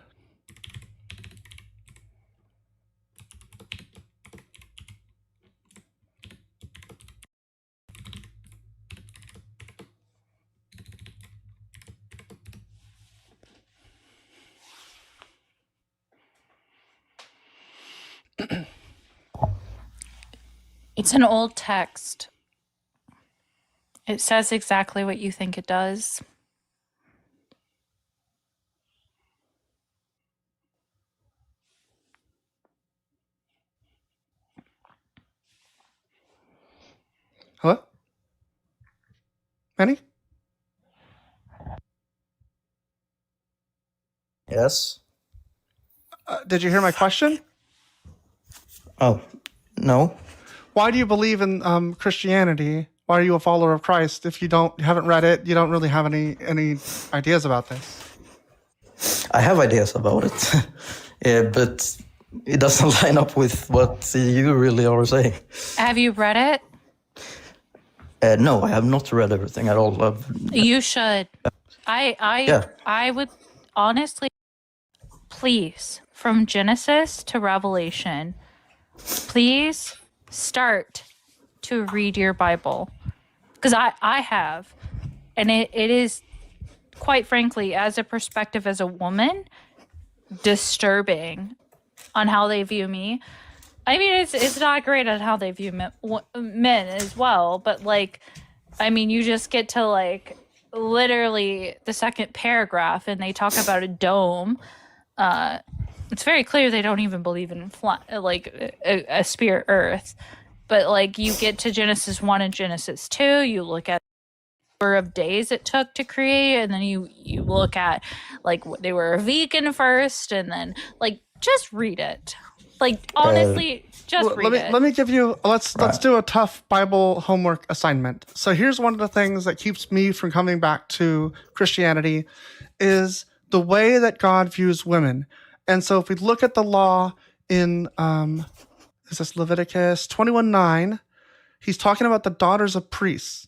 It's an old text. It says exactly what you think it does. Hello? Manny? Yes. Did you hear my question? Oh, no. Why do you believe in Christianity? Why are you a follower of Christ if you haven't read it? You don't really have any ideas about this. I have ideas about it, yeah, but it doesn't line up with what you really are saying. Have you read it? No, I have not read everything at all. You should. Yeah. I would honestly, please, from Genesis to Revelation, please start to read your Bible, because I have, and it is, quite frankly, as a perspective as a woman, disturbing on how they view me. I mean, it's not great on how they view men as well, but like, I mean, you just get to like literally the second paragraph, and they talk about a dome. It's very clear they don't even believe in like a sphere Earth, but like you get to Genesis 1 and Genesis 2, you look at the number of days it took to create, and then you look at like they were a vegan first, and then like just read it. Like honestly, just read it. Let me give you. Let's do a tough Bible homework assignment. So here's one of the things that keeps me from coming back to Christianity, is the way that God views women. And so if we look at the law in is this Leviticus 21:9, he's talking about the daughters of priests.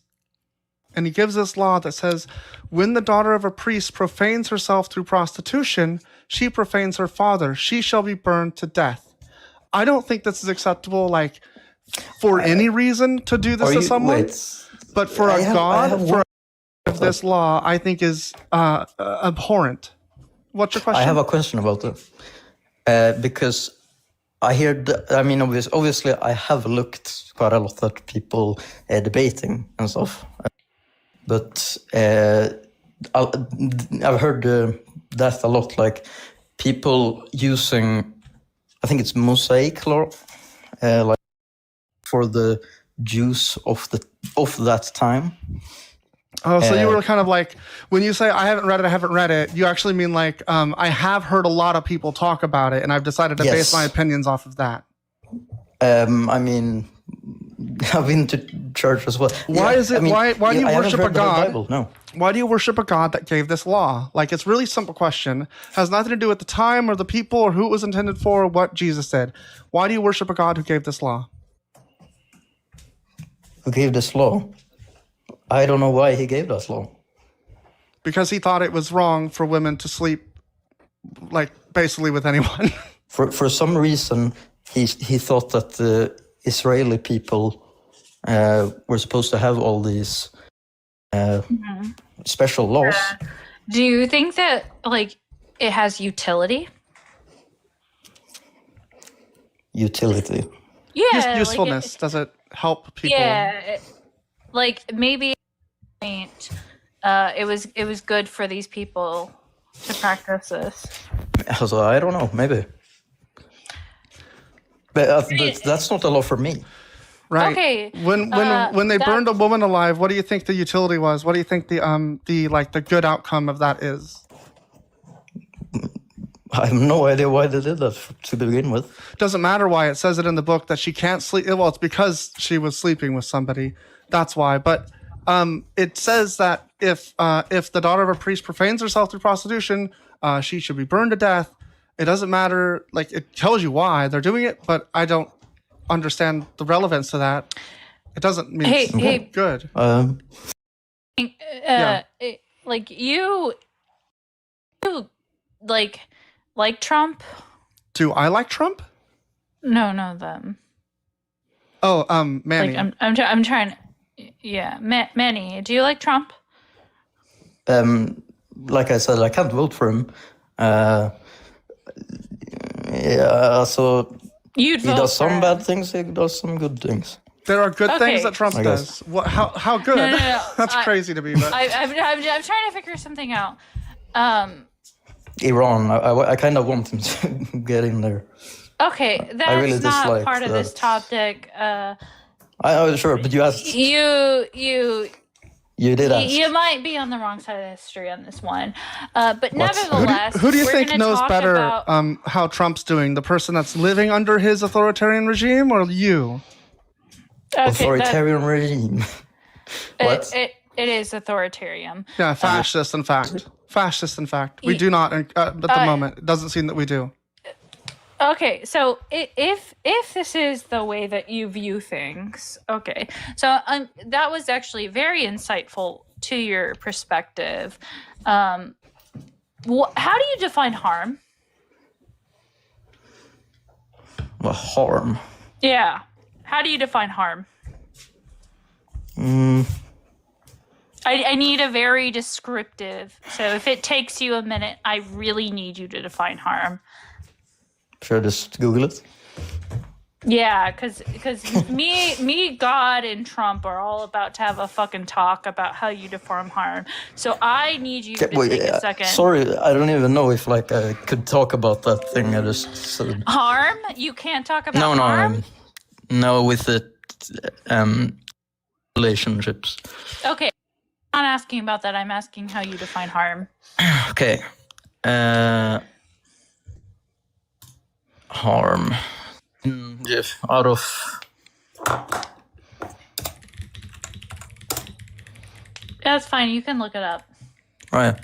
And he gives this law that says, when the daughter of a priest profanes herself through prostitution, she profanes her father. She shall be burned to death. I don't think this is acceptable, like, for any reason to do this to someone. But for this law, I think is abhorrent. What's your question? I have a question about it. Because I hear, I mean, obviously, I have looked quite a lot at people debating and stuff. But I've heard that a lot, like people using, I think it's Mosaic law, like for the Jews of that time. Oh, so you were kind of like, when you say I haven't read it, you actually mean like, I have heard a lot of people talk about it, and I've decided to base my opinions off of that. I mean, I've been to church as well. Why is it? I mean, why do you worship a God? Bible, no. Why do you worship a God that gave this law? Like, it's really simple question. Has nothing to do with the time or the people or who it was intended for or what Jesus said. Why do you worship a God who gave this law? Who gave this law? I don't know why he gave that law. Because he thought it was wrong for women to sleep, like, basically with anyone. For some reason, he thought that the Israeli people were supposed to have all these special laws. Do you think that like it has utility? Utility. Yeah. Usefulness. Does it help people? Yeah. Like maybe it was good for these people to practice this. So I don't know, maybe. But that's not a law for me. Right. Okay. When they burned a woman alive, what do you think the utility was? What do you think the good outcome of that is? I have no idea why they did that to begin with. Doesn't matter why. It says it in the book that she can't sleep. Well, it's because she was sleeping with somebody. That's why. But it says that if the daughter of a priest profanes herself through prostitution, she should be burned to death. It doesn't matter. Like, it tells you why they're doing it, but I don't understand the relevance to that. It doesn't mean it's good. Like you like Trump? Do I like Trump? No, them. Oh, Manny. Like I'm trying. Yeah, Manny. Do you like Trump? Like I said, I can't vote for him. Yeah, so he does some bad things. He does some good things. There are good things that Trump does. What? How good? No. That's crazy to me. But I'm trying to figure something out. Iran. I kind of want him to get in there. Okay, that's really not part of this topic. Sure, but you asked. You did ask. You might be on the wrong side of history on this one, but nevertheless, who do you think knows better how Trump's doing? The person that's living under his authoritarian regime, or you? Okay, authoritarian regime. What? It is authoritarian. Yeah, fascist. In fact, we do not at the moment. It doesn't seem that we do. Okay, so if this is the way that you view things, okay, so that was actually very insightful to your perspective. How do you define harm? Well, harm. Yeah, how do you define harm? I need a very descriptive. So if it takes you a minute, I really need you to define harm. Should I just Google it? Yeah, because me, God, and Trump are all about to have a fucking talk about how you define harm. So I need you to take a second. Sorry, I don't even know if like I could talk about that thing I just said. Harm? You can't talk about harm? No, with the relationships. Okay, I'm not asking about that. I'm asking how you define harm. Okay. Harm. Yes, out of... That's fine. You can look it up. Right.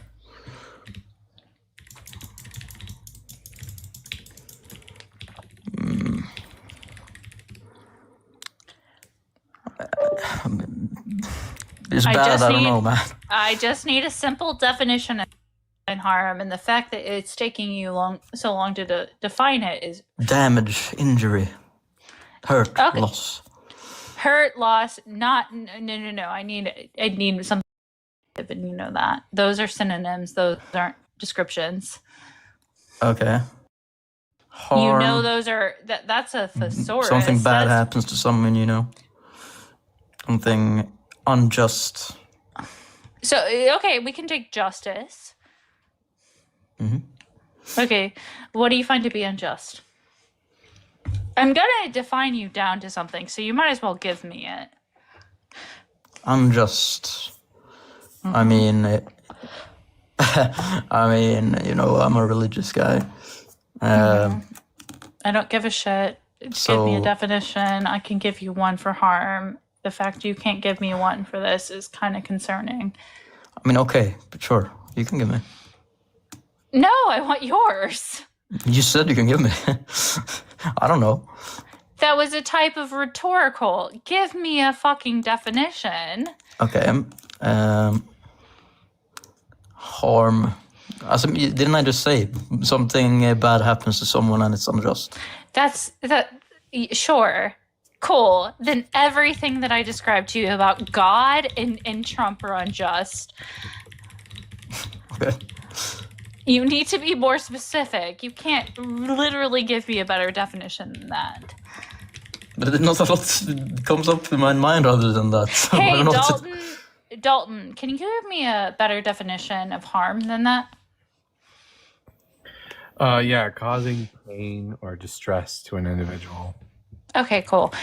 It's bad, I don't know, man. I just need a simple definition of harm, and the fact that it's taking you so long to define it is... Damage, injury, hurt, loss. Hurt, loss, not... No. I need something, and you know that. Those are synonyms. Those aren't descriptions. Okay. Harm. You know those are... That's a thesaurus. Something bad happens to someone, you know. Something unjust. So, okay, we can take justice. Mm-hmm. Okay, what do you find to be unjust? I'm gonna define you down to something, so you might as well give me it. Unjust. Mm-hmm. I mean, you know, I'm a religious guy. I don't give a shit. Give me a definition. I can give you one for harm. The fact you can't give me one for this is kind of concerning. I mean, okay, but sure, you can give me. No, I want yours. You said you can give me. I don't know. That was a type of rhetorical. Give me a fucking definition. Okay. Harm. Didn't I just say something bad happens to someone and it's unjust? Sure. Cool. Then everything that I described to you about God and Trump are unjust. Okay. You need to be more specific. You can't literally give me a better definition than that. But not a lot comes up in my mind other than that. So hey, Dalton, can you give me a better definition of harm than that? Yeah, causing pain or distress to an individual. Okay, cool.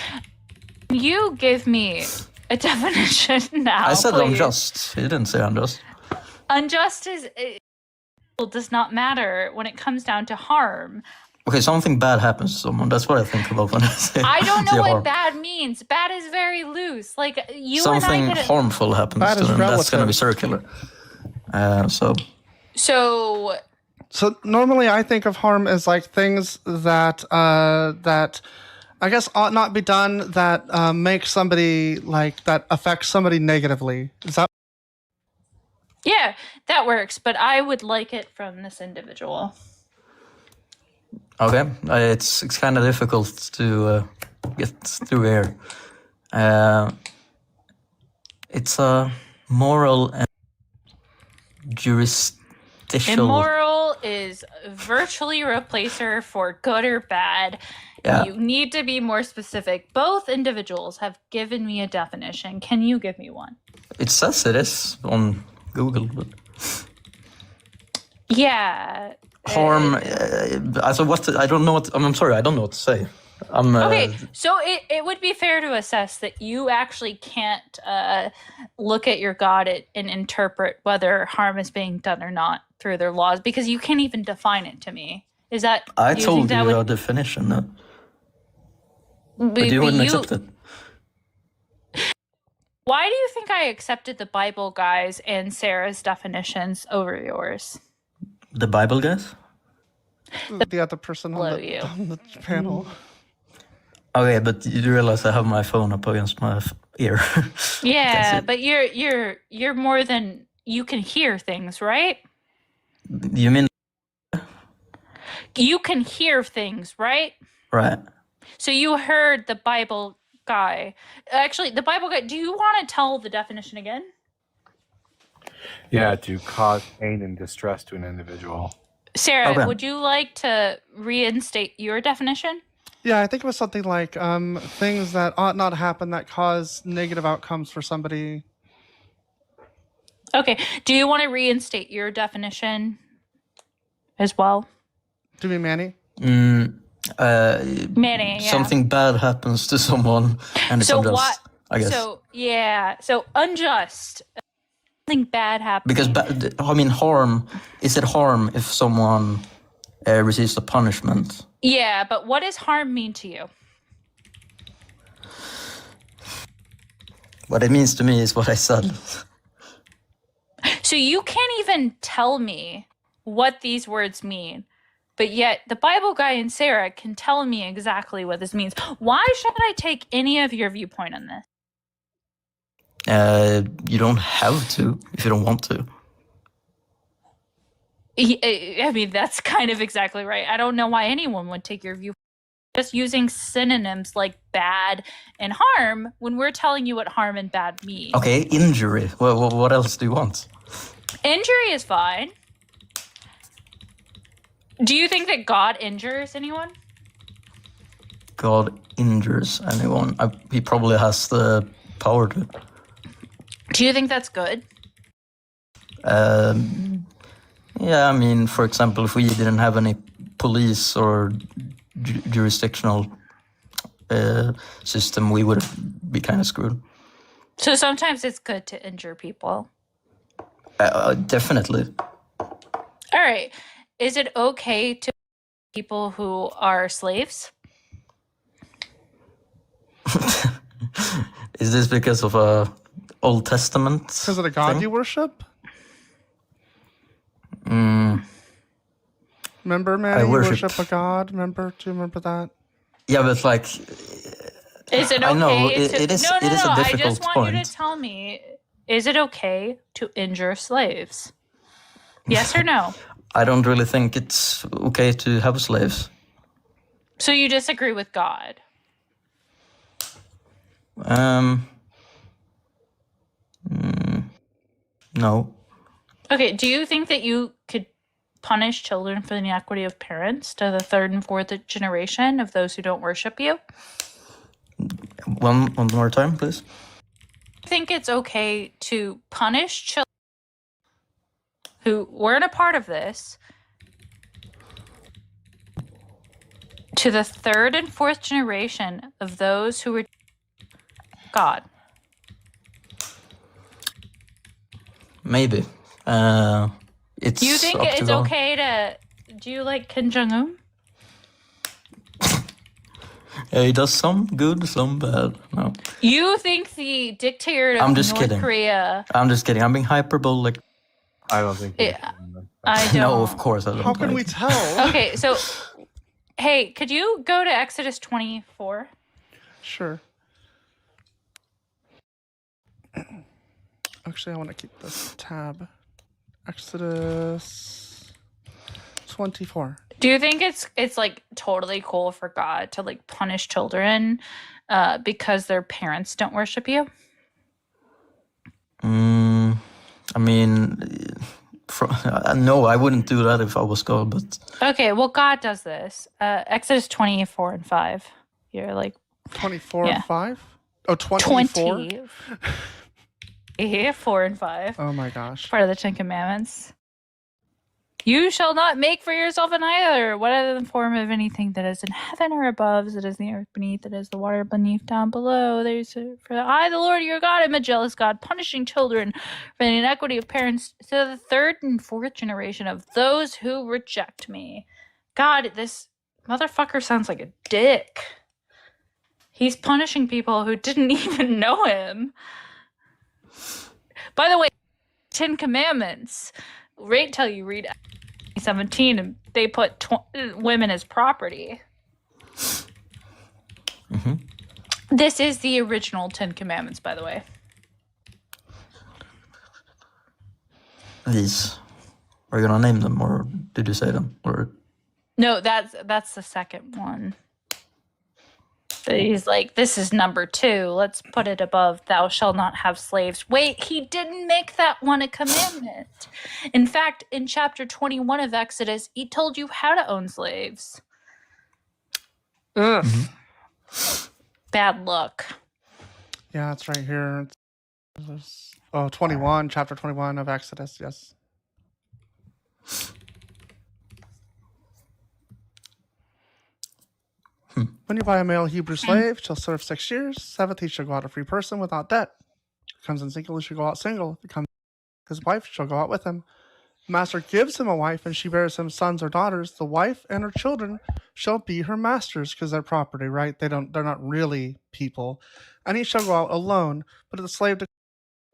You give me a definition now. I said please. unjust. You didn't say unjust. Unjust does not matter when it comes down to harm. Okay, something bad happens to someone. That's what I think about when I say I don't know what harm. bad means. Bad is very loose. Like you something and I harmful happens bad to them. Relative. That's going to be circular. So normally I think of harm as like things that that I guess ought not be done that make somebody like that affects somebody negatively. Is that? Yeah, that works. But I would like it from this individual. Okay, it's kind of difficult to get through here. It's a moral and jurisdictional. Immoral is virtually a replacer for good or bad. Yeah. You need to be more specific. Both individuals have given me a definition. Can you give me one? It says it is on Google, but yeah. Harm. I don't know what. I'm sorry. I don't know what to say. Okay, so it would be fair to assess that you actually can't look at your God and interpret whether harm is being done or not through their laws because you can't even define it to me. Is that? I told you a definition, no? But you wouldn't accept it. Why do you think I accepted the Bible guys and Sarah's definitions over yours? The Bible guys? The other person on the panel. Okay, but you realize I have my phone up against my ear. Yeah, but you're more than you can hear things, right? You mean? You can hear things, right? Right. So you heard the Bible guy. Actually, the Bible guy, do you want to tell the definition again? Yeah, to cause pain and distress to an individual. Sarah, would you like to reinstate your definition? Yeah, I think it was something like things that ought not happen that cause negative outcomes for somebody. Okay. Do you want to reinstate your definition as well? Do you mean Manny? Manny, yeah. Something bad happens to someone, and it's So unjust. what? I guess. So unjust. Something bad happens. Because harm. Is it harm if someone receives a punishment? Yeah, but what does harm mean to you? What it means to me is what I said. So you can't even tell me what these words mean, but yet the Bible guy and Sarah can tell me exactly what this means. Why should I take any of your viewpoint on this? You don't have to if you don't want to. I mean, that's kind of exactly right. I don't know why anyone would take your view. Just using synonyms like bad and harm when we're telling you what harm and bad mean. Okay, injury. What else do you want? Injury is fine. Do you think that God injures anyone? God injures anyone. He probably has the power to. Do you think that's good? Yeah, I mean, for example, if we didn't have any police or jurisdictional system, we would be kind of screwed. So sometimes it's good to injure people. Definitely. All right. Is it okay to people who are slaves? Is this because of Old Testament? Because of the God thing? you worship? Mm, Remember, man, I you worship- worship a god. Do you remember that? yeah, but like, Is it okay? I know to, it is. No, it is a I difficult just want point. you to tell me: is it okay to injure slaves? Yes or no? I don't really think it's okay to have slaves. So you disagree with God? No. Okay. Do you think that you could punish children for the inequity of parents to the third and fourth generation of those who don't worship you? One more time, please. I think it's okay to punish children who weren't a part of this to the third and fourth generation of those who were God. Maybe. It's. Do you think up to it's God. okay to? Do you like Kim Jong Un? He does some good, some bad. No. You think the dictator of I'm just North kidding. Korea? I'm just kidding. I'm being hyperbolic. I don't think. Yeah, I don't. No, of course I don't. How can like- we tell? Okay, so hey, could you go to Exodus 24? Sure. Actually, I want to keep this tab. Exodus 24. Do you think it's like totally cool for God to like punish children because their parents don't worship you? I mean, no, I wouldn't do that if I was God, but Okay, well, God does this. Exodus 24 and 5. You're like 24 Yeah. and 5? Oh, 24? 20. Yeah, 4 and 5. Oh my gosh. Part of the Ten Commandments. You shall not make for yourself an idol, whatever the form of anything that is in heaven or above, that is in the earth beneath, that is the water beneath, down below. For I, the Lord your God, am a jealous God, punishing children for the inequity of parents to the third and fourth generation of those who reject me. God, this motherfucker sounds like a dick. He's punishing people who didn't even know him. By the way, Ten Commandments, wait till you read 17 and they put women as property. Mm-hmm. This is the original Ten Commandments, by the way. these. Are you gonna name them, or did you say them? Or No, that's the second one. But he's like, this is number 2. Let's put it above, thou shalt not have slaves. Wait, he didn't make that one a commandment. In fact, in chapter 21 of Exodus, he told you how to own slaves. Ugh. Mhm. Bad luck. Yeah, it's right here. Oh, 21, chapter 21 of Exodus, yes. When you buy a male Hebrew slave, shall serve 6 years. 7th, he shall go out a free person without debt. If he comes in single, he shall go out single. If he comes, his wife shall go out with him. The master gives him a wife, and she bears him sons or daughters. The wife and her children shall be her masters, because they're property, right? They're not really people. And he shall go out alone. But the slave declares,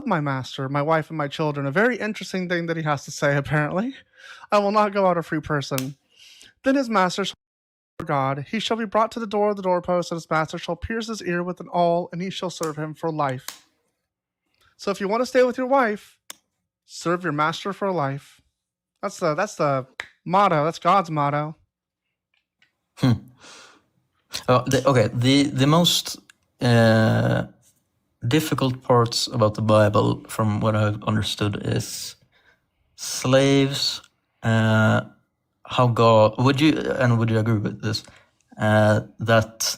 my master, my wife, and my children. A very interesting thing that he has to say, apparently. I will not go out a free person. Then his master shall God, he shall be brought to the door of the doorpost, and his master shall pierce his ear with an awl, and he shall serve him for life. So if you want to stay with your wife, serve your master for life. That's the motto. That's God's motto. The most difficult parts about the Bible, from what I've understood, is slaves. How God would you agree with this? That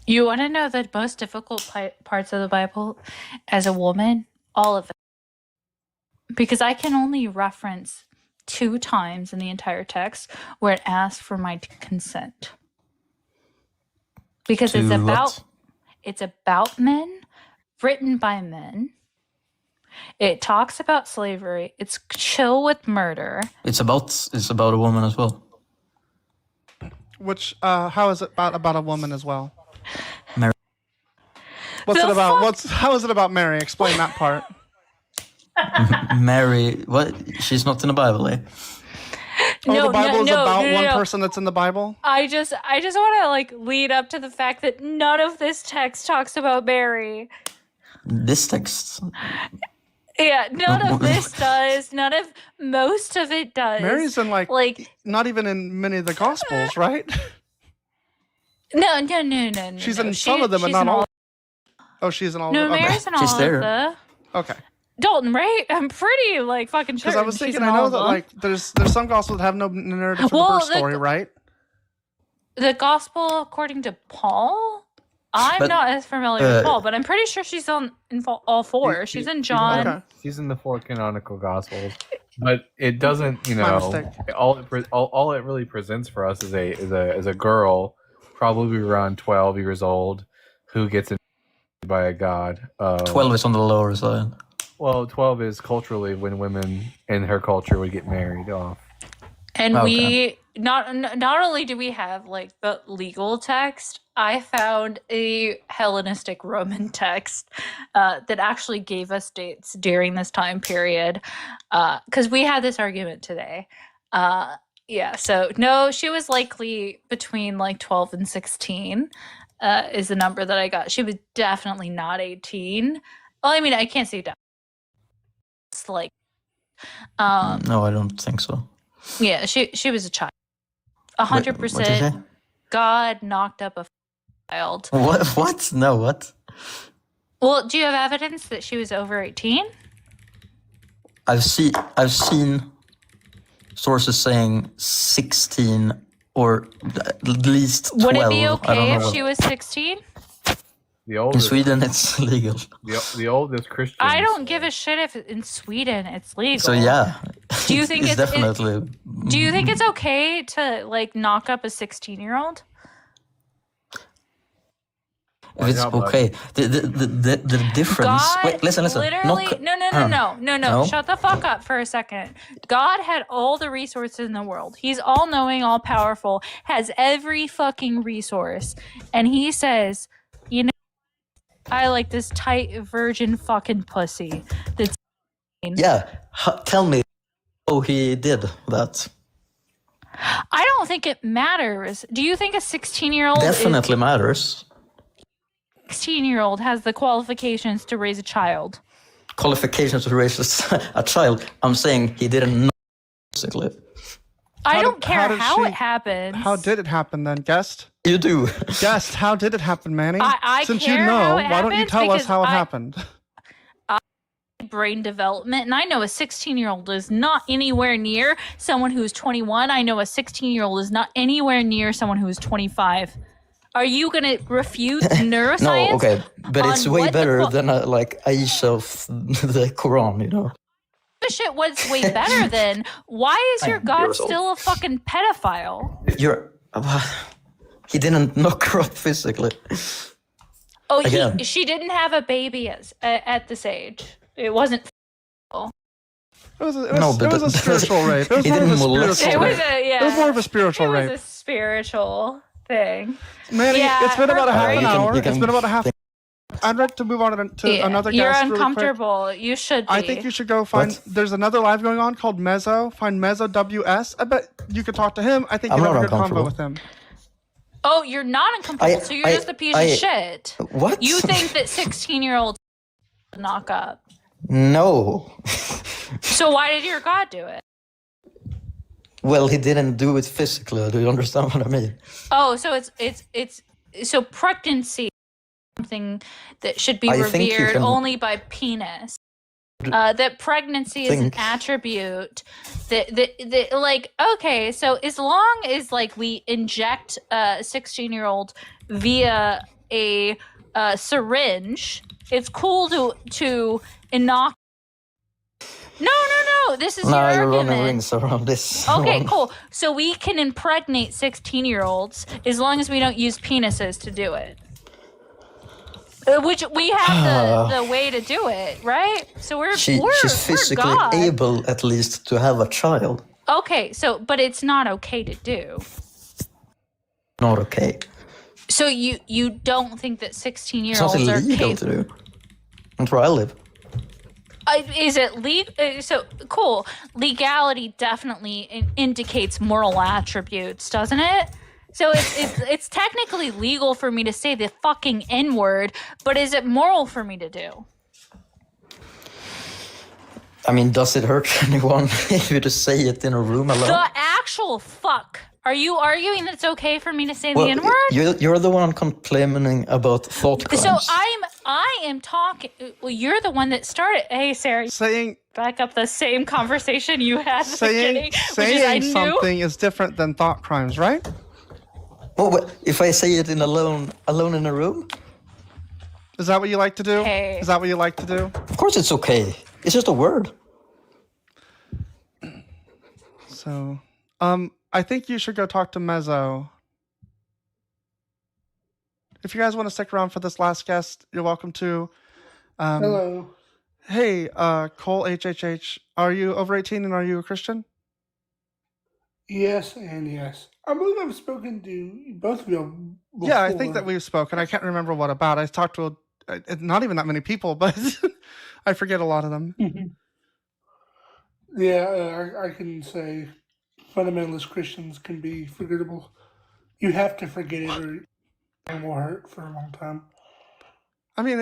You want to know the most difficult parts of the Bible as a woman? All of it. Because I can only reference 2 times in the entire text where it asks for my consent. Because it's about men, written by men. It talks about slavery. It's chill with murder. it's about a woman as well. Which how is it about a woman as well? Mary. What's The it about? fuck? How is it about Mary? Explain that part. Mary, what? She's not in the Bible, eh? The Bible is about one no. person that's in the Bible? I just want to lead up to the fact that none of this text talks about Mary. This text. Yeah, none of this does. Most of it does. Mary's in not even in many of the Gospels, right? No. She's in some of them, but not all. Oh, she's in all No, of them. Mary's in all She's of there. the. Okay. Dalton, right? I'm pretty fucking sure. Because I was thinking, I know that there's some Gospels that have no narrative for the birth story, right? The Gospel according to Paul. I'm But, not as familiar with Paul, but I'm pretty sure she's in all 4. She's in John. Okay. She's in the 4 canonical gospels, but it doesn't. My mistake. All it really presents for us is a girl, probably around 12 years old, who gets infected by a god. 12 is on the lower side. Well, 12 is culturally when women in her culture would get married off. And Okay. we not only do we have the legal text, I found a Hellenistic Roman text that actually gave us dates during this time period, because we had this argument today. Yeah, so no, she was likely between 12 and 16 is the number that I got. She was definitely not 18. Well, I mean, I can't say definitely. It's No, I don't think so. yeah, she was a child. What'd you say? 100%. God knocked up a child. What? No, what? Well, do you have evidence that she was over 18? I've seen sources saying 16 or at least 12. Would it be I don't okay know if what- she was 16? The In oldest, Sweden, it's legal. the oldest Christian. I don't give a shit if in Sweden it's legal. So yeah, Do you think it's definitely? Do you think it's okay to knock up a 16-year-old? If it's not, bud? okay? The difference. God Wait, listen. literally Not- no. Shut the fuck up for a second. God had all the resources in the world. He's all knowing, all powerful, has every fucking resource. And he says, you know, I like this tight virgin fucking pussy. That's Yeah, tell me how he did that. I don't think it matters. Do you think a 16-year-old Definitely matters. 16-year-old has the qualifications to raise a child? Qualifications to raise a child. I'm saying he didn't know, basically. I How don't did- care how did how she- it happens. How did it happen then, guest? You do. Guest, how did it happen, Manny? I Since care you know, how it why don't you happens tell us because how it I- happened? brain development, and I know a 16-year-old is not anywhere near someone who's 21. I know a 16-year-old is not anywhere near someone who's 25. Are you going to refute neuroscience? No, okay, but it's on way what the better than like Aisha of the Quran, you know. Shit, what's way better than? Why is your 9 God years old. still a fucking pedophile? He didn't knock her up physically. Oh, Again. she didn't have a baby at this age. It wasn't. It was a but spiritual rape. It was he more of a didn't molest spiritual It her. was rape. a yeah. It was more of a spiritual It rape. was a spiritual thing. Manny, Yeah, it's been about a her half an brain- hour. You It's can been about a half. I'd like to move on to Yeah, another you're guest really quick. uncomfortable. You should be. I think you should go find. What? There's another live going on called Mezzo. Find Mezzo WS. I bet you could talk to him. I think I'm you'd have not a good convo uncomfortable. with him. Oh, you're not uncomfortable, so you're just a piece of shit. What? You think that 16-year-olds knock up. No. So why did your God do it? Well, he didn't do it physically. Do you understand what I mean? Oh, so it's so pregnancy is something that should be I think you revered can- only by penis. That pregnancy is an Think. attribute that like, okay, so as long as like we inject a 16-year-old via a syringe, it's cool to inoculate. No. This is No, your you're running argument. rings around this. Okay, one. cool. So we can impregnate 16-year-olds as long as we don't use penises to do it. Which we have the way to do it, right? So She's we're physically God. able, at least, to have a child. Okay, so but it's not okay to do. Not okay. So you don't think that It's not 16-year-olds are illegal to capable? do. That's where I live. Is it legal? So cool. Legality definitely indicates moral attributes, doesn't it? So it's technically legal for me to say the fucking N-word, but is it moral for me to do? I mean, does it hurt anyone if you just say it in a room alone? The actual fuck. Are you arguing that it's okay for me to say the N-word? You're the one complaining about thought crimes. So I am talking. Well, you're the one that started. Hey, Sarah, Saying back up the same conversation you had at the beginning, saying which is I knew. something is different than thought crimes, right? Well, if I say it in alone in a room, Is that what you like to do? Okay. Is that what you like to do? of course it's okay. It's just a word. So, I think you should go talk to Mezzo. If you guys want to stick around for this last guest, you're welcome to. Hello. Hey, Cole HHH, are you over 18 and are you a Christian? Yes and yes. I believe I've spoken to both of you before. Yeah, I think that we've spoken. I can't remember what about. I talked to not even that many people, but I forget a lot of them. Yeah, I can say fundamentalist Christians can be forgettable. You have to forget it or it will hurt for a long time. I mean,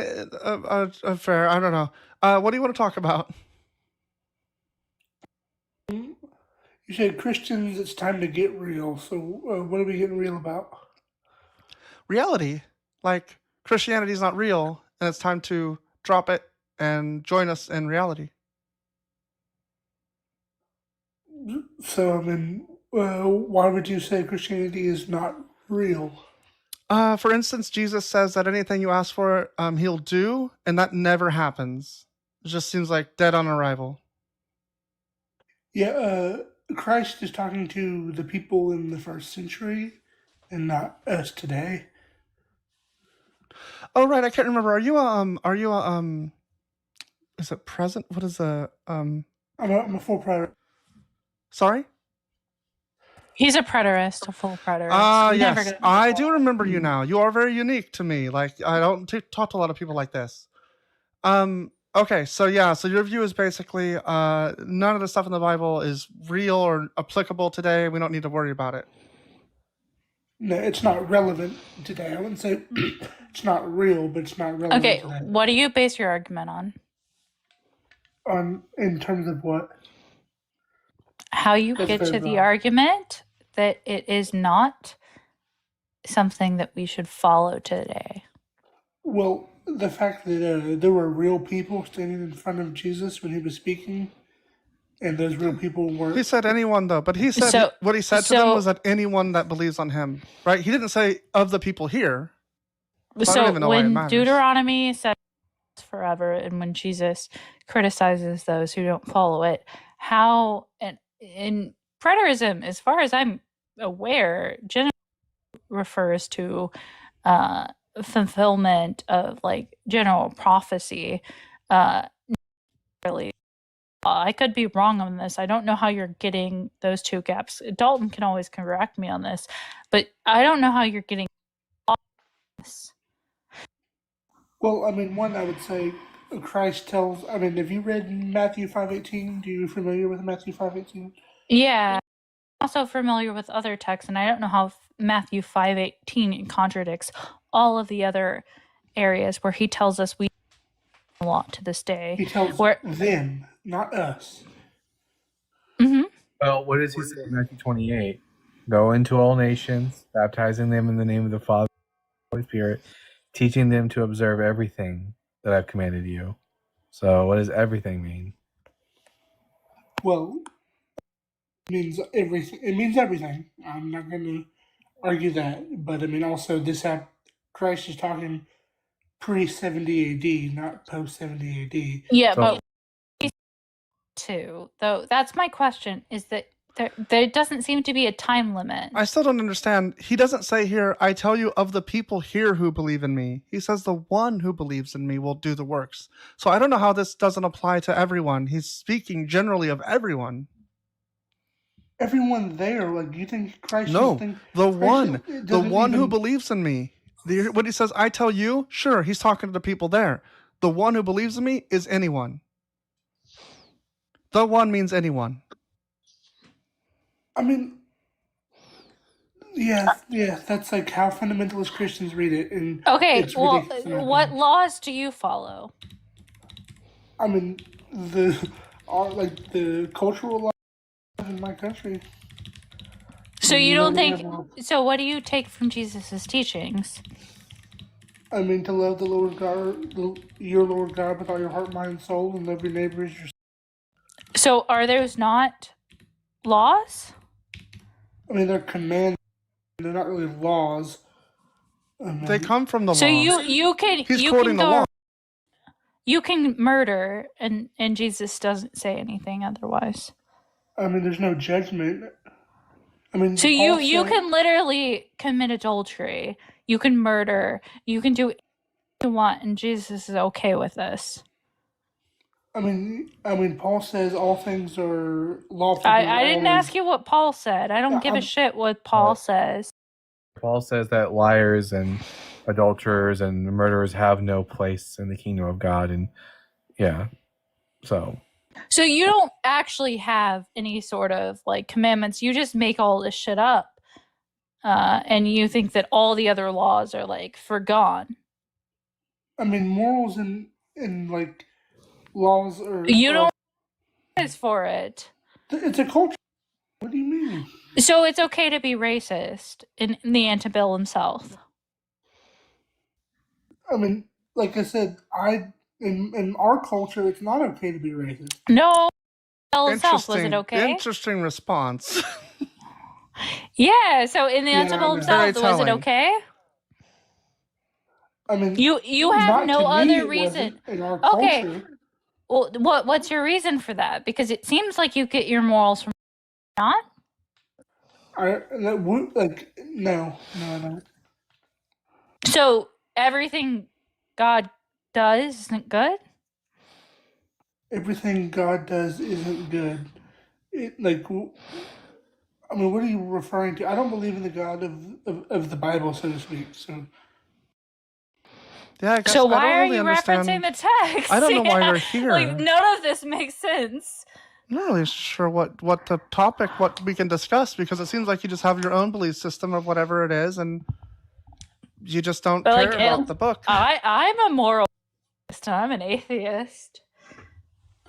fair. I don't know. What do you want to talk about? You said Christians, it's time to get real. So what are we getting real about? Reality. Like, Christianity is not real, and it's time to drop it and join us in reality. So, I mean, why would you say Christianity is not real? For instance, Jesus says that anything you ask for, he'll do, and that never happens. It just seems like dead on arrival. Yeah, Christ is talking to the people in the first century and not us today. Oh, right. I can't remember. Are you a, is it present? What is I'm a full product. sorry? He's a preterist, a full preterist. Yes. Never gonna- I do remember you now. You are very unique to me. Like, I don't talk to a lot of people like this. Okay, so yeah, so your view is basically none of the stuff in the Bible is real or applicable today. We don't need to worry about it. No, it's not relevant today. I wouldn't say it's not real, but it's not relevant Okay, today. what do you base your argument on? In terms of what? How you That's get to very the wrong. argument that it is not something that we should follow today. Well, the fact that there were real people standing in front of Jesus when he was speaking, and those real people weren't. He said anyone though, but he said So- what he said to them so- was that anyone that believes on him, right? He didn't say of the people here. I don't So even know why it when matters. Deuteronomy says forever, and when Jesus criticizes those who don't follow it, how and in preterism, as far as I'm aware, generally refers to fulfillment of like general prophecy. Really, I could be wrong on this. I don't know how you're getting those two gaps. Dalton can always correct me on this, but I don't know how you're getting this. Well, I mean, one, I would say Christ tells. I mean, have you read Matthew 5:18? Do you familiar with Matthew 5:18? Yeah, I'm also familiar with other texts, and I don't know how Matthew 5:18 contradicts all of the other areas where he tells us we a lot to this day. He tells Where- them, not us. Mhm. Well, what does he say in Matthew 28? Go into all nations, baptizing them in the name of the Father and the Holy Spirit, teaching them to observe everything that I've commanded you. So, what does everything mean? Well, it means everything. It means everything. I'm not going to argue that, but I mean, also Christ is talking pre-70 AD, not post-70 AD. Yeah, So- but too, though, that's my question: is that there doesn't seem to be a time limit. I still don't understand. He doesn't say here, I tell you of the people here who believe in me. He says the one who believes in me will do the works. So I don't know how this doesn't apply to everyone. He's speaking generally of everyone. Everyone there, like, you think Christ? No, just think, the Christ one, the doesn't one who even- believes in me. When he says, I tell you, sure, he's talking to the people there. The one who believes in me is anyone. The one means anyone. I mean, yeah, that's like how fundamentalist Christians read it, and Okay, it's well, ridiculous in my what opinion. laws do you follow? I mean, the cultural laws in my country. So you don't we think? have laws. So what do you take from Jesus's teachings? I mean, to love the Lord God, your Lord God with all your heart, mind, and soul, and love your neighbor as yourself. So are those not laws? I mean, they're commands. They're not really laws. I mean, They come from the So law. you can He's you quoting can the go law. you can murder and Jesus doesn't say anything otherwise. I mean, there's no judgment. I mean, So Paul you said- can literally commit adultery, you can murder, you can do anything you want, and Jesus is okay with this. I mean, Paul says all things are lawful. I didn't ask you what Paul said. I don't Yeah, give a I'm- shit what Paul Well- says. Paul says that liars and adulterers and murderers have no place in the kingdom of God. And yeah, so So you don't actually have any sort of like commandments. You just make all this shit up. And you think that all the other laws are like forgone. I mean, morals and like laws are. You are- don't is for it. It's a culture. What do you mean? So it's okay to be racist in the antebellum South. I mean, like I said, in our culture, it's not okay to be racist. No, antebellum South, was it okay? Interesting response. Yeah. So in the Yeah, antebellum no. South, Very was it telling. okay? I mean, You have not no to me, other it reason. wasn't in our Okay. culture. Well, what's your reason for that? Because it seems like you get your morals from not. No. So everything God does isn't good. Everything God does isn't good. I mean, what are you referring to? I don't believe in the God of the Bible, so to speak. So Yeah, I guess So I why don't are really you understand. referencing the text? I don't know why Yeah, you're here. Like none of this makes sense. I'm not really sure what the topic, what we can discuss, because it seems like you just have your own belief system of whatever it is, and you just don't But, care like, about the book. I'm a moralist. I'm an atheist.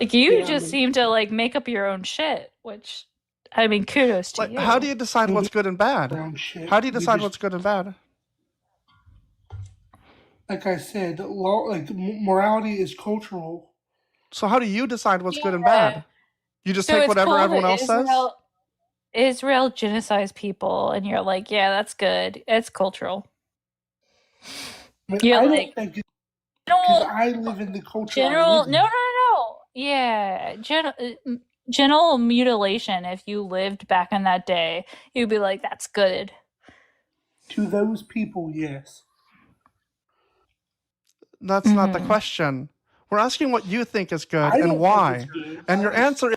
Like you Yeah, just but- seem to like make up your own shit, which I mean, kudos to Like, you. how do you decide what's good and bad? brown shit. How do you decide just- what's good and bad? like I said, law, morality is cultural. So how do you decide what's good and Yeah. bad? You just So take it's whatever cool everyone that else says? Israel genocides people, and you're like, yeah, that's good. It's cultural. I mean, You're I like, don't think because general, I live in the culture I general, live in. no. Yeah, genital mutilation. If you lived back in that day, you'd be like, that's good. To those people, yes. That's not the Mhm. question. We're asking what you think is good I and don't why. think it's good. And your answer is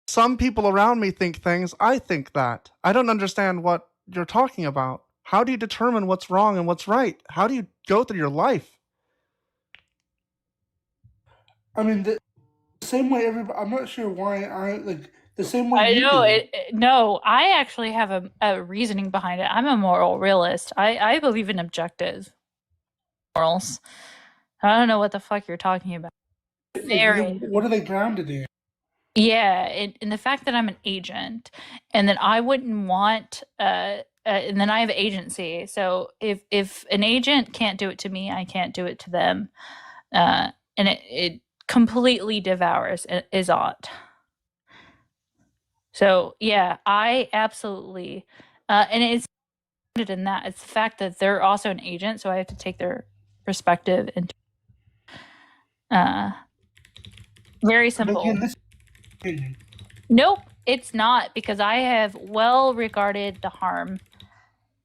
some people around me think things, I think that. I don't understand what you're talking about. How do you determine what's wrong and what's right? How do you go through your life? I mean, the same way everybody. I'm not sure why the same way I you know do. it. No, I actually have a reasoning behind it. I'm a moral realist. I believe in objective morals. I don't know what the fuck you're talking about. Very. What are they grounded in? Yeah, in the fact that I'm an agent, and that I wouldn't want, and then I have agency. So if an agent can't do it to me, I can't do it to them, and it completely devours Izot. So yeah, I absolutely, and it's in that it's the fact that they're also an agent, so I have to take their perspective and very simple. Again, this opinion. Nope, it's not, because I have well regarded the harm,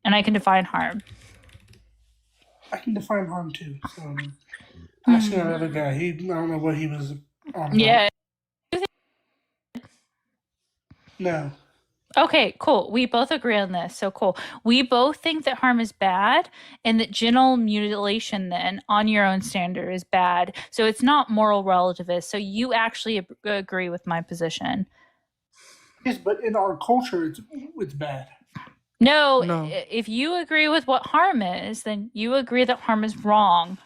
and I can define harm. I can define harm too. So asking another guy, I don't know what he was on. Yeah. No. Okay, cool. We both agree on this. So cool. We both think that harm is bad, and that genital mutilation then on your own standard is bad. So it's not moral relativist. So you actually agree with my position. Yes, but in our culture, it's bad. No, No. if you agree with what harm is, then you agree that harm is wrong.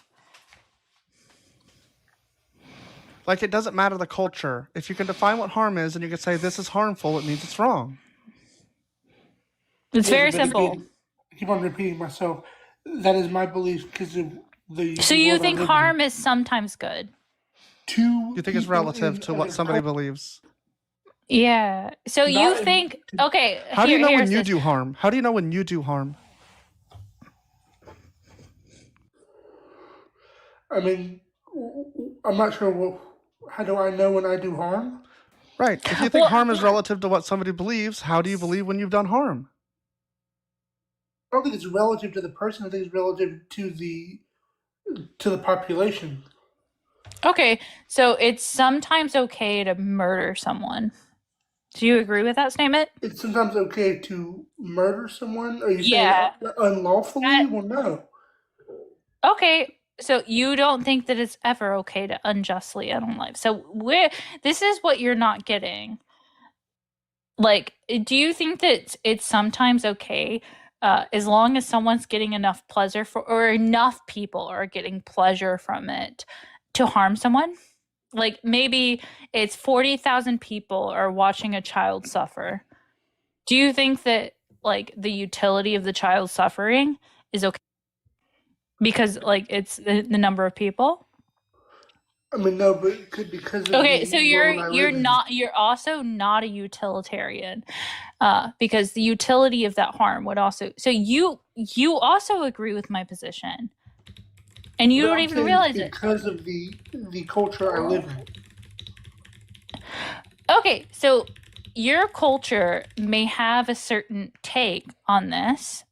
Like, it doesn't matter the culture. If you can define what harm is and you can say this is harmful, it means it's wrong. It's Yeah, very but simple. again, I keep on repeating myself. That is my belief because of the. So the you world I think live harm in. is sometimes good? To You think it's people relative in to what other somebody cultures. believes. Yeah. So you Not in- think, okay, How do you know when here's you this. do harm? How do you know when you do harm? I mean, I'm not sure. How do I know when I do harm? Right. If you think harm is relative to what somebody believes, how do you believe when you've done harm? I don't think it's relative to the person. I think it's relative to the population. Okay, so it's sometimes okay to murder someone. Do you agree with that statement? It's sometimes okay to murder someone. Are you Yeah. saying unlawfully? Well, no. Okay, so you don't think that it's ever okay to unjustly end a life. So this is what you're not getting. Like, do you think that it's sometimes okay, as long as someone's getting enough pleasure or enough people are getting pleasure from it, to harm someone? Like, maybe it's 40,000 people are watching a child suffer. Do you think that, like, the utility of the child suffering is okay because, like, it's the number of people? I mean, no, but because of Okay, the so world I live in. you're also not a utilitarian, because the utility of that harm would also. So you also agree with my position, and you But don't I'm even saying realize it. because of the culture I live in. Okay, so your culture may have a certain take on this,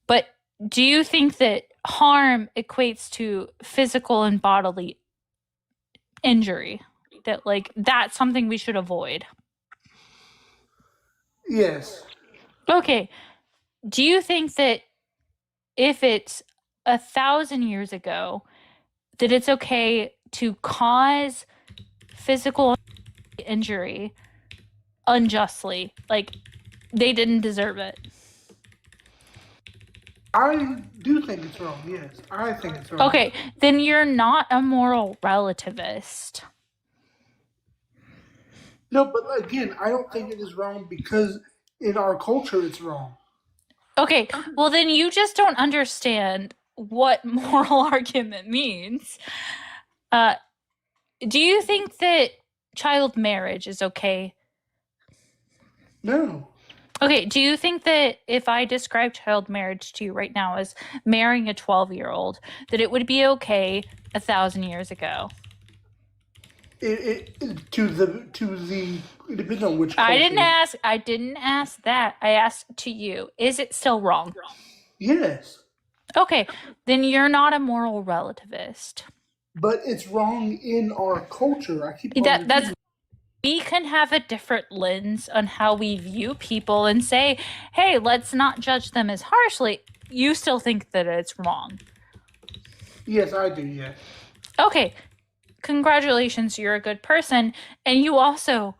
but do you think that harm equates to physical and bodily injury? That, like, that's something we should avoid? Yes. Okay, do you think that if it's 1,000 years ago, that it's okay to cause physical injury unjustly? Like, they didn't deserve it. I do think it's wrong. Yes, I think it's wrong. Okay, then you're not a moral relativist. No, but again, I don't think it is wrong because in our culture it's wrong. Okay, well then you just don't understand what moral argument means. Do you think that child marriage is okay? No. Okay, do you think that if I describe child marriage to you right now as marrying a 12-year-old, that it would be okay 1,000 years ago? It depends on which culture. I didn't ask that. I asked to you. Is it still wrong? Yes. Okay, then you're not a moral relativist. But it's wrong in our culture. I keep That's we can have a different lens on how we view people and say, hey, let's not judge them as harshly. You still think that it's wrong. Yes, I do, yes. Okay, congratulations, you're a good person. And you also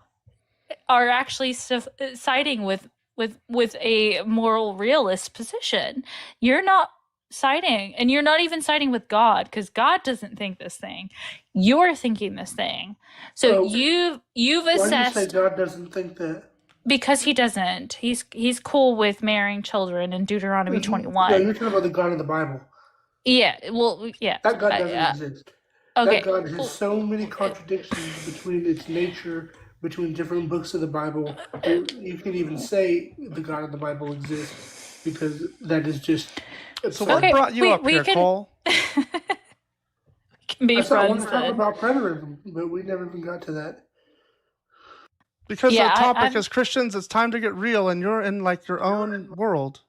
are actually siding with a moral realist position. You're not siding, and you're not even siding with God, because God doesn't think this thing. You're thinking this thing. So you've assessed. Why do you say God doesn't think that? Because he doesn't. He's cool with marrying children in Deuteronomy 21. No, you're talking about the God of the Bible. Yeah, well, yeah. That God doesn't exist. Okay. That God has so many contradictions between its nature, between different books of the Bible. You can even say the God of the Bible exists, because that is just... So what brought you up here, Cole? Can be I friends want to talk then. about preterism, but we never even got to that. Because the topic is Christians, it's time to get real, and you're in like your own world.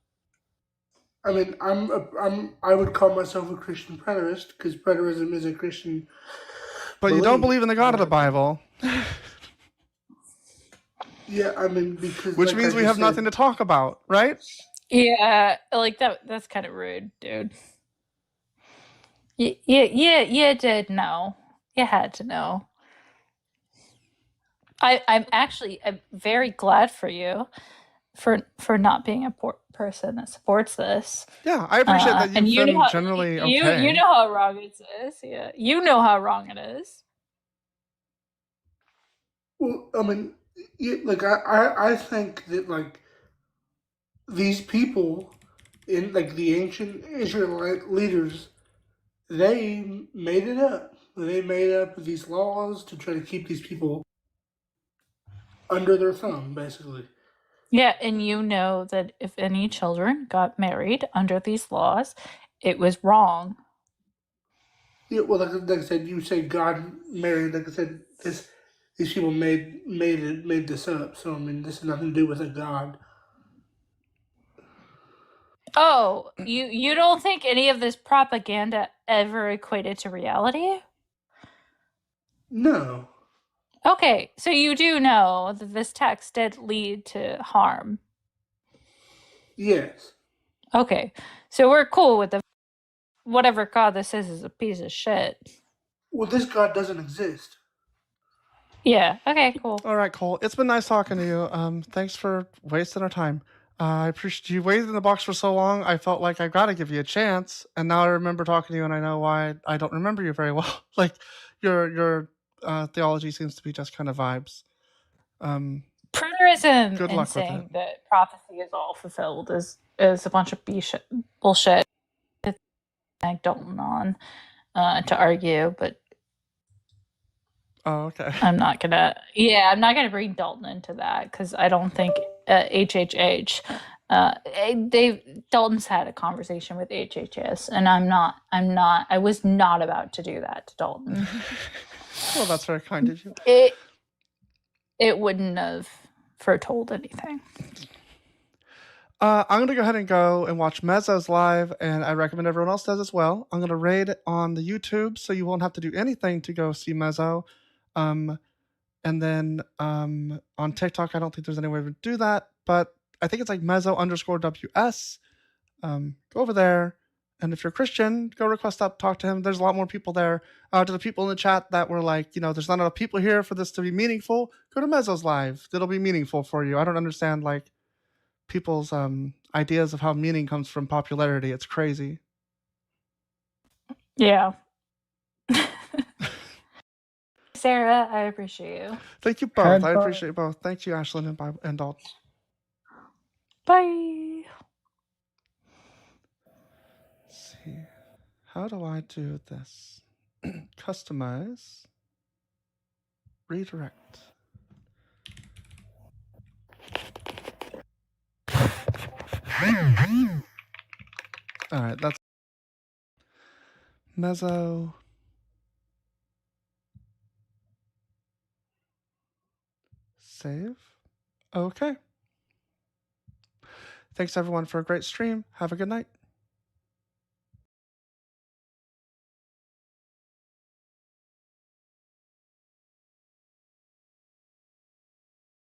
I mean, I would call myself a Christian preterist, because preterism is a Christian. But you don't believe in the God of the Bible. Yeah, I mean, because which means we have nothing to talk about, right? Yeah, like that's kind of rude, dude. You did know. You had to know. I'm very glad for you for not being a person that supports this. Yeah, I appreciate that you've been generally okay. You know how wrong it is. Yeah, you know how wrong it is. Well, I mean, like I think that like these people in like the ancient Israelite leaders, they made it up. They made up these laws to try to keep these people under their thumb, basically. Yeah, and you know that if any children got married under these laws, it was wrong. Yeah, well, like I said, you say God married. Like I said, these people made this up. So I mean, this has nothing to do with a God. Oh, you don't think any of this propaganda ever equated to reality? No. Okay, so you do know that this text did lead to harm. Yes. Okay, so we're cool with whatever God this is a piece of shit. Well, this God doesn't exist. Yeah, okay, cool. All right, Cole. It's been nice talking to you. Thanks for wasting our time. I appreciate you waited in the box for so long. I felt like I gotta give you a chance, and now I remember talking to you, and I know why I don't remember you very well. Like your theology seems to be just kind of vibes. Preterism good and luck with saying it. that prophecy is all fulfilled is a bunch of bullshit. It's Dalton on to argue, but oh, okay. I'm not gonna bring Dalton into that because I don't think HHH. Dalton's had a conversation with HHS, and I was not about to do that to Dalton. Well, that's very kind of you. It wouldn't have foretold anything. I'm going to go ahead and go and watch Mezzo's live, and I recommend everyone else does as well. I'm going to raid it on the YouTube, so you won't have to do anything to go see Mezzo. And then on TikTok, I don't think there's any way to do that, but I think it's like Mezzo_WS. Go over there, and if you're Christian, go request up, talk to him. There's a lot more people there. To the people in the chat that were like, there's not enough people here for this to be meaningful, go to Mezzo's live. It'll be meaningful for you. I don't understand like people's ideas of how meaning comes from popularity. It's crazy. Yeah. Sarah, I appreciate you. Thank you both. I appreciate both. Thank you, Ashlyn and Dalton. Bye. Let's see. How do I do this? Customize. Redirect. All right, that's Mezzo. Save. Okay. Thanks everyone for a great stream. Have a good night.